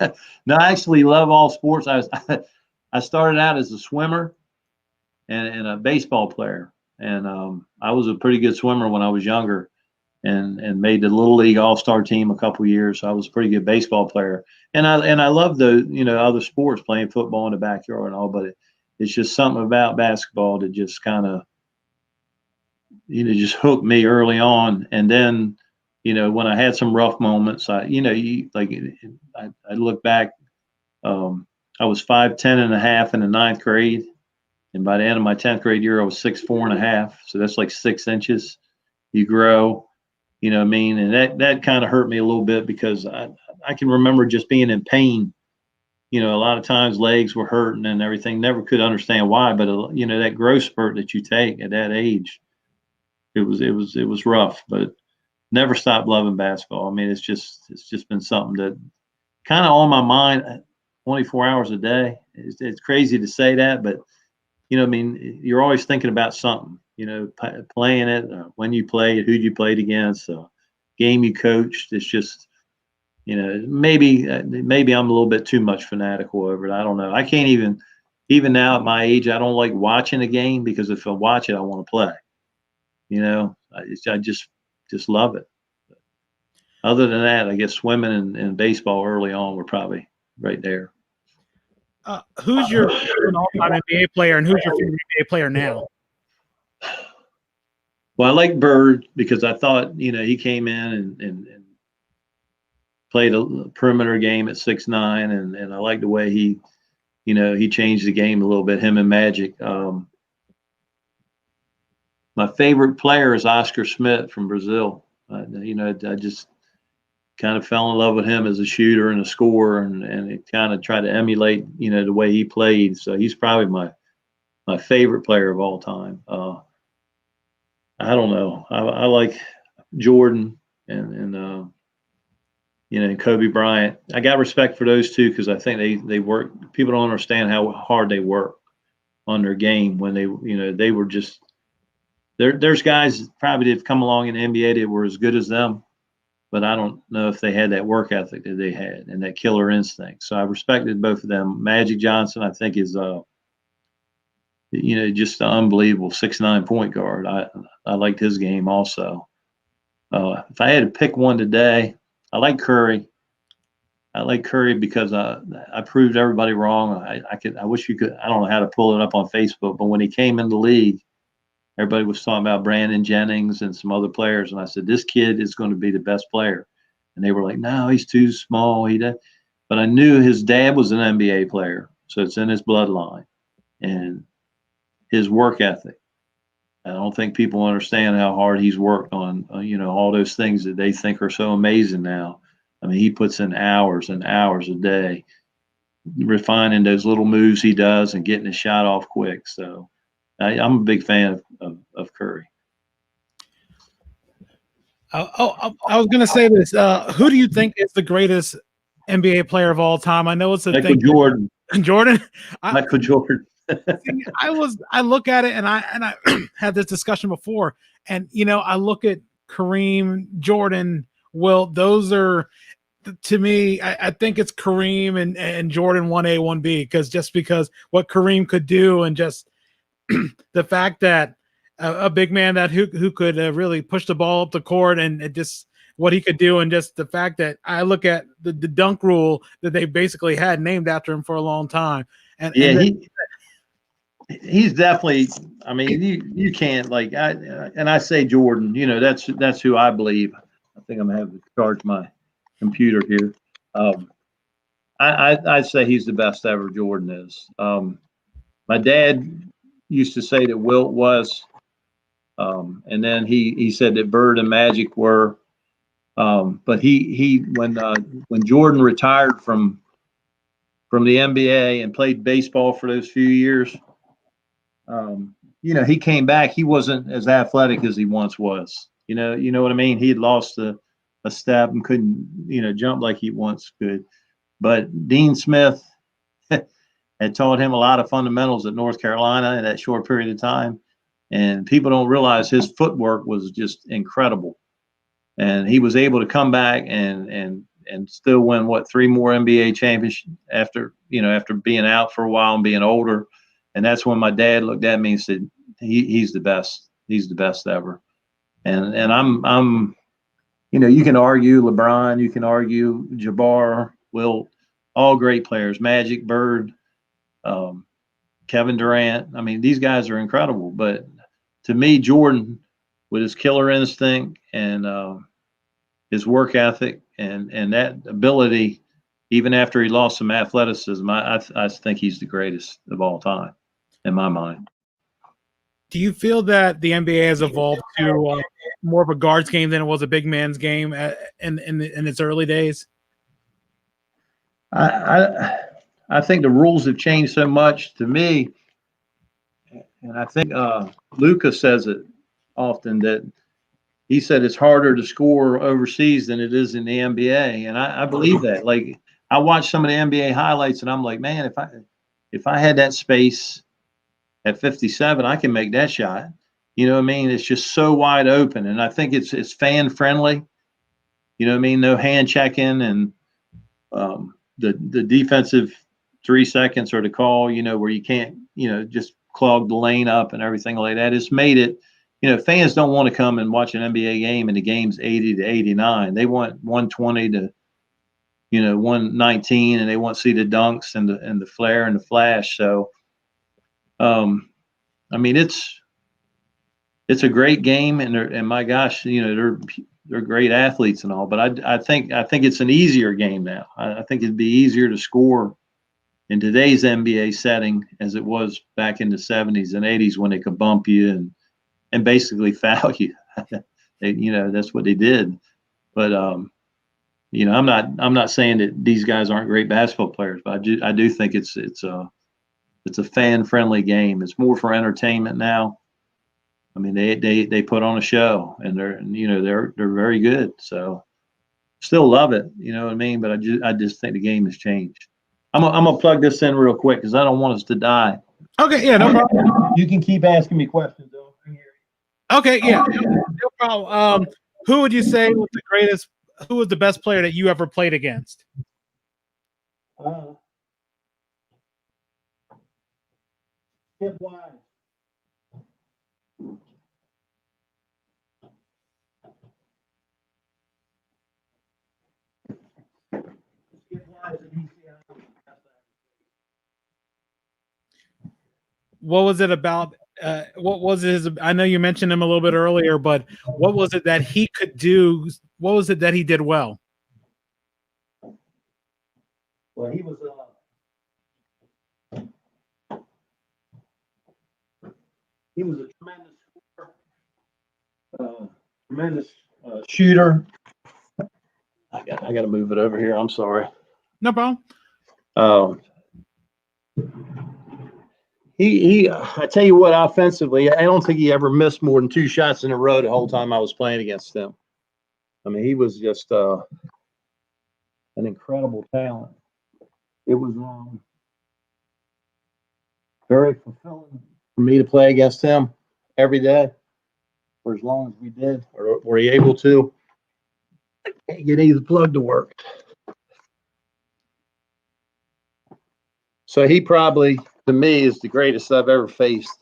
No, I actually love all sports. I started out as a swimmer and a baseball player, and I was a pretty good swimmer when I was younger, and made the Little League All-Star team a couple years. So I was a pretty good baseball player, and I love the other sports, playing football in the backyard and all, but it's just something about basketball that just kind of just hooked me early on, and then. When I had some rough moments, I look back, I was 5'10" and a half in the ninth grade. And by the end of my 10th grade year, I was 6'4" and a half. So that's like 6 inches. You grow, what I mean? And that kind of hurt me a little bit because I can remember just being in pain. A lot of times legs were hurting and everything. Never could understand why, but that growth spurt that you take at that age, it was rough, but never stopped loving basketball. I mean, it's just been something that kind of on my mind 24 hours a day. It's crazy to say that, but I mean, you're always thinking about something, playing it, when you played, who you played against, game you coached. It's just, maybe I'm a little bit too much fanatical over it. I don't know. I can't even now at my age, I don't like watching a game because if I watch it, I want to play. I just love it. Other than that, I guess swimming and baseball early on were probably right there. Who's your all-time NBA player, and who's your favorite NBA player now? Well, I like Bird because I thought, he came in and played a perimeter game at 6'9", and I like the way he changed the game a little bit, him and Magic. My favorite player is Oscar Schmidt from Brazil. I just kind of fell in love with him as a shooter and a scorer, and kind of tried to emulate, the way he played. So he's probably my favorite player of all time. I don't know. I like Jordan and Kobe Bryant. I got respect for those two because I think they work. People don't understand how hard they work on their game when they were just. There's guys probably that have come along in the NBA that were as good as them, but I don't know if they had that work ethic that they had and that killer instinct. So I respected both of them. Magic Johnson, I think, is just an unbelievable 6'9" point guard. I liked his game also. If I had to pick one today, I like Curry. I like Curry because I proved everybody wrong. I wish you could. I don't know how to pull it up on Facebook, but when he came in the league, everybody was talking about Brandon Jennings and some other players. And I said, this kid is going to be the best player. And they were like, no, he's too small. But I knew his dad was an NBA player. So it's in his bloodline and his work ethic. I don't think people understand how hard he's worked on, all those things that they think are so amazing now. I mean, he puts in hours and hours a day refining those little moves he does and getting his shot off quick. So I'm a big fan of Curry. I was going to say this. Who do you think is the greatest NBA player of all time? I know it's Michael Jordan. Jordan. Michael Jordan. I look at it and I had this discussion before, and I look at Kareem, Jordan, Wilt. Those are, to me, I think it's Kareem and Jordan 1A, 1B, because what Kareem could do, and just the fact that a big man that who could really push the ball up the court, and it just what he could do, and just the fact that I look at the dunk rule that they basically had named after him for a long time. And Yeah, then, he's definitely. I mean, you can't like I say Jordan. You know, that's who I believe. I think I'm gonna have to charge my computer here. I'd say he's the best ever. Jordan is. My dad used to say that Wilt was, and then he said that Bird and Magic were. But he when Jordan retired from the NBA and played baseball for those few years, you know, he came back. He wasn't as athletic as he once was. You know what I mean? He had lost a step and couldn't, you know, jump like he once could. But Dean Smith had taught him a lot of fundamentals at North Carolina in that short period of time. And people don't realize his footwork was just incredible. And he was able to come back and still win what 3 more NBA championships after being out for a while and being older. And that's when my dad looked at me and said, he's the best. He's the best ever. And I'm you know, you can argue LeBron, you can argue Jabbar, Wilt, all great players, Magic, Bird, Kevin Durant. I mean, these guys are incredible. But to me, Jordan, with his killer instinct and his work ethic and that ability, even after he lost some athleticism, I think he's the greatest of all time in my mind. do you feel that the NBA has evolved to more of a guards game than it was a big man's game in its early days? I think the rules have changed so much to me, and I think Luca says it often that he said it's harder to score overseas than it is in the NBA, and I believe that. Like I watch some of the NBA highlights, and I'm like, man, if I had that space at 57, I can make that shot. You know what I mean? It's just so wide open, and I think it's fan friendly. You know what I mean? No hand checking, and the defensive 3 seconds or the call. You know, where you can't, you know, just clog the lane up and everything like that. It's made it. You know, fans don't want to come and watch an NBA game and the game's 80 to 89. They want 120 to, you know, 119, and they want to see the dunks and the flare and the flash. So, I mean, it's a great game, and my gosh, you know, they're great athletes and all. But I think it's an easier game now. I think it'd be easier to score in today's NBA setting as it was back in the 70s and 80s when they could bump you and basically foul you. You know, that's what they did. But you know, I'm not saying that these guys aren't great basketball players, but I do think it's a fan friendly game. It's more for entertainment now. I mean, they put on a show, and they're very good. So still love it. You know what I mean? But I just think the game has changed. I'm gonna plug this in real quick because I don't want us to die. Okay, yeah, no problem. You can keep asking me questions, though. Okay, yeah, no problem. Who would you say was the greatest? Who was the best player that you ever played against? Skip Wise. What was it about? What was his? I know you mentioned him a little bit earlier, but what was it that he could do? What was it that he did well? Well, he was a tremendous scorer, tremendous shooter. I got to move it over here. I'm sorry. No problem. I tell you what, offensively, I don't think he ever missed more than 2 shots in a row the whole time I was playing against him. I mean, he was just an incredible talent. It was very fulfilling for me to play against him every day for as long as we did, or were you able to. I can't get either plug to work. So he probably, to me, is the greatest I've ever faced.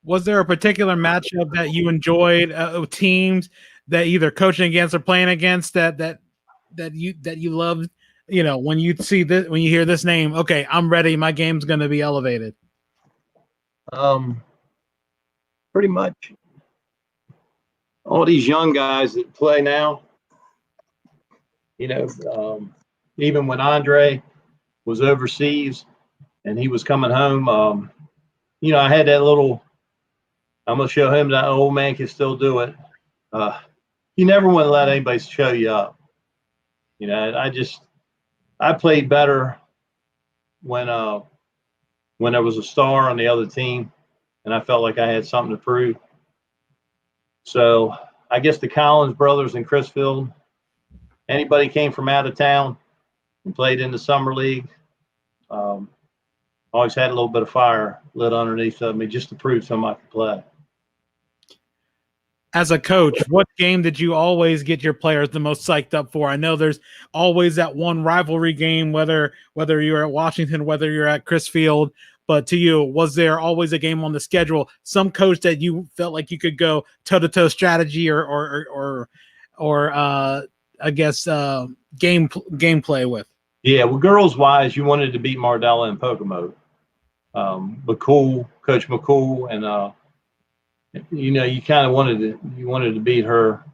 Was there a particular matchup that you enjoyed, teams that either coaching against or playing against that you loved? You know, when you see this, when you hear this name, okay, I'm ready. My game's going to be elevated. Pretty much all these young guys that play now, you know, even when Andre was overseas and he was coming home, you know, I had that little, I'm going to show him that old man can still do it. You never want to let anybody show you up. You know, I played better when there was a star on the other team and I felt like I had something to prove. So I guess the Collins brothers in Chrisfield, anybody came from out of town and played in the summer league, always had a little bit of fire lit underneath of me just to prove somebody could play. As a coach, what game did you always get your players the most psyched up for? I know there's always that one rivalry game, whether you're at Washington, whether you're at Chrisfield, but to you, was there always a game on the schedule, some coach that you felt like you could go toe-to-toe strategy or I guess gameplay with? Yeah, well, girls wise, you wanted to beat Mardella and Pocomo. Coach McCool, and you know, you kind of wanted to beat her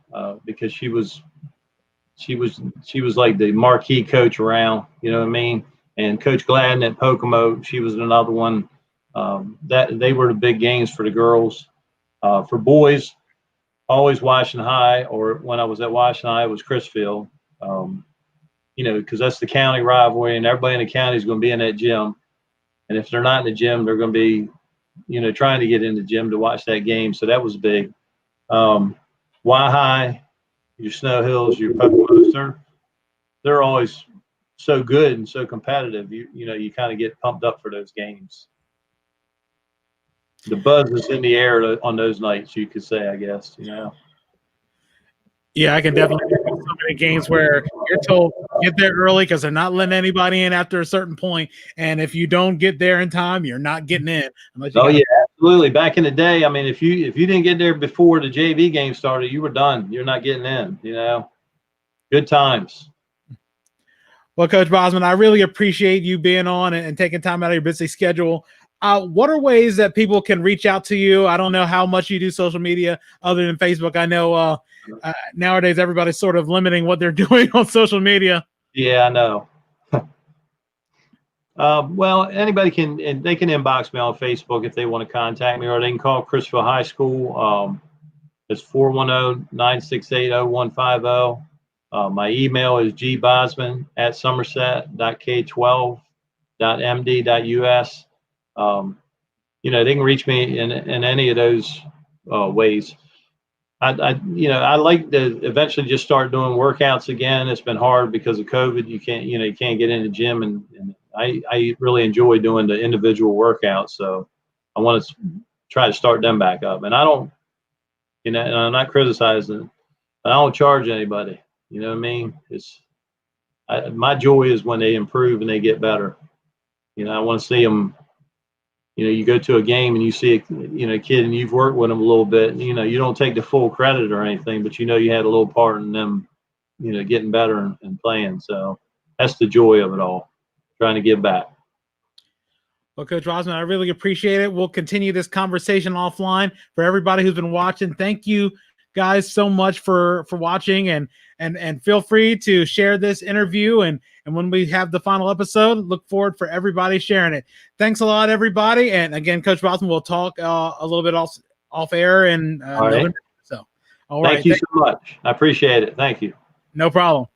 because she was like the marquee coach around, you know what I mean? And Coach Gladden at Pocomo, she was another one. That they were the big games for the girls. For boys, always Washington High, or when I was at Washington High, it was Chrisfield. You know, because that's the county rivalry, and everybody in the county is going to be in that gym. And if they're not in the gym, they're going to be, you know, trying to get in the gym to watch that game. So that was big. Y High, your Snow Hills, your Poconos, they're always so good and so competitive. You know, you kind of get pumped up for those games. The buzz is in the air on those nights, you could say, I guess, you know. Yeah, I can definitely think of so many games where you're told get there early because they're not letting anybody in after a certain point, and if you don't get there in time, you're not getting in. Yeah, absolutely. Back in the day, I mean, if you didn't get there before the JV game started, you were done. You're not getting in. You know, good times. Well, Coach Bozman, I really appreciate you being on and taking time out of your busy schedule. What are ways that people can reach out to you? I don't know how much you do social media other than Facebook. I know nowadays everybody's sort of limiting what they're doing on social media. Yeah, I know. Well, anybody can, and they can inbox me on Facebook if they want to contact me, or they can call Chrisfield High School. It's 410-968-0150. My email is gbosman@somerset.k12.md.us. You know, they can reach me in any of those ways. I like to eventually just start doing workouts again. It's been hard because of COVID. You can't get in the gym, and I really enjoy doing the individual workouts. So I want to try to start them back up. And I don't, and I'm not criticizing. I don't charge anybody. You know what I mean? My joy is when they improve and they get better. You know, I want to see them. You know, you go to a game and you see a kid and you've worked with them a little bit. You know, you don't take the full credit or anything, but you know you had a little part in them, you know, getting better and playing. So that's the joy of it all, trying to give back. Well, Coach Bozman, I really appreciate it. We'll continue this conversation offline. For everybody who's been watching, thank you guys so much for watching, and feel free to share this interview, and when we have the final episode, look forward for everybody sharing it. Thanks a lot, everybody. And again, Coach Bozman, will talk a little bit off air, and all right. So all right, thank you so much. I appreciate it. Thank you. No problem.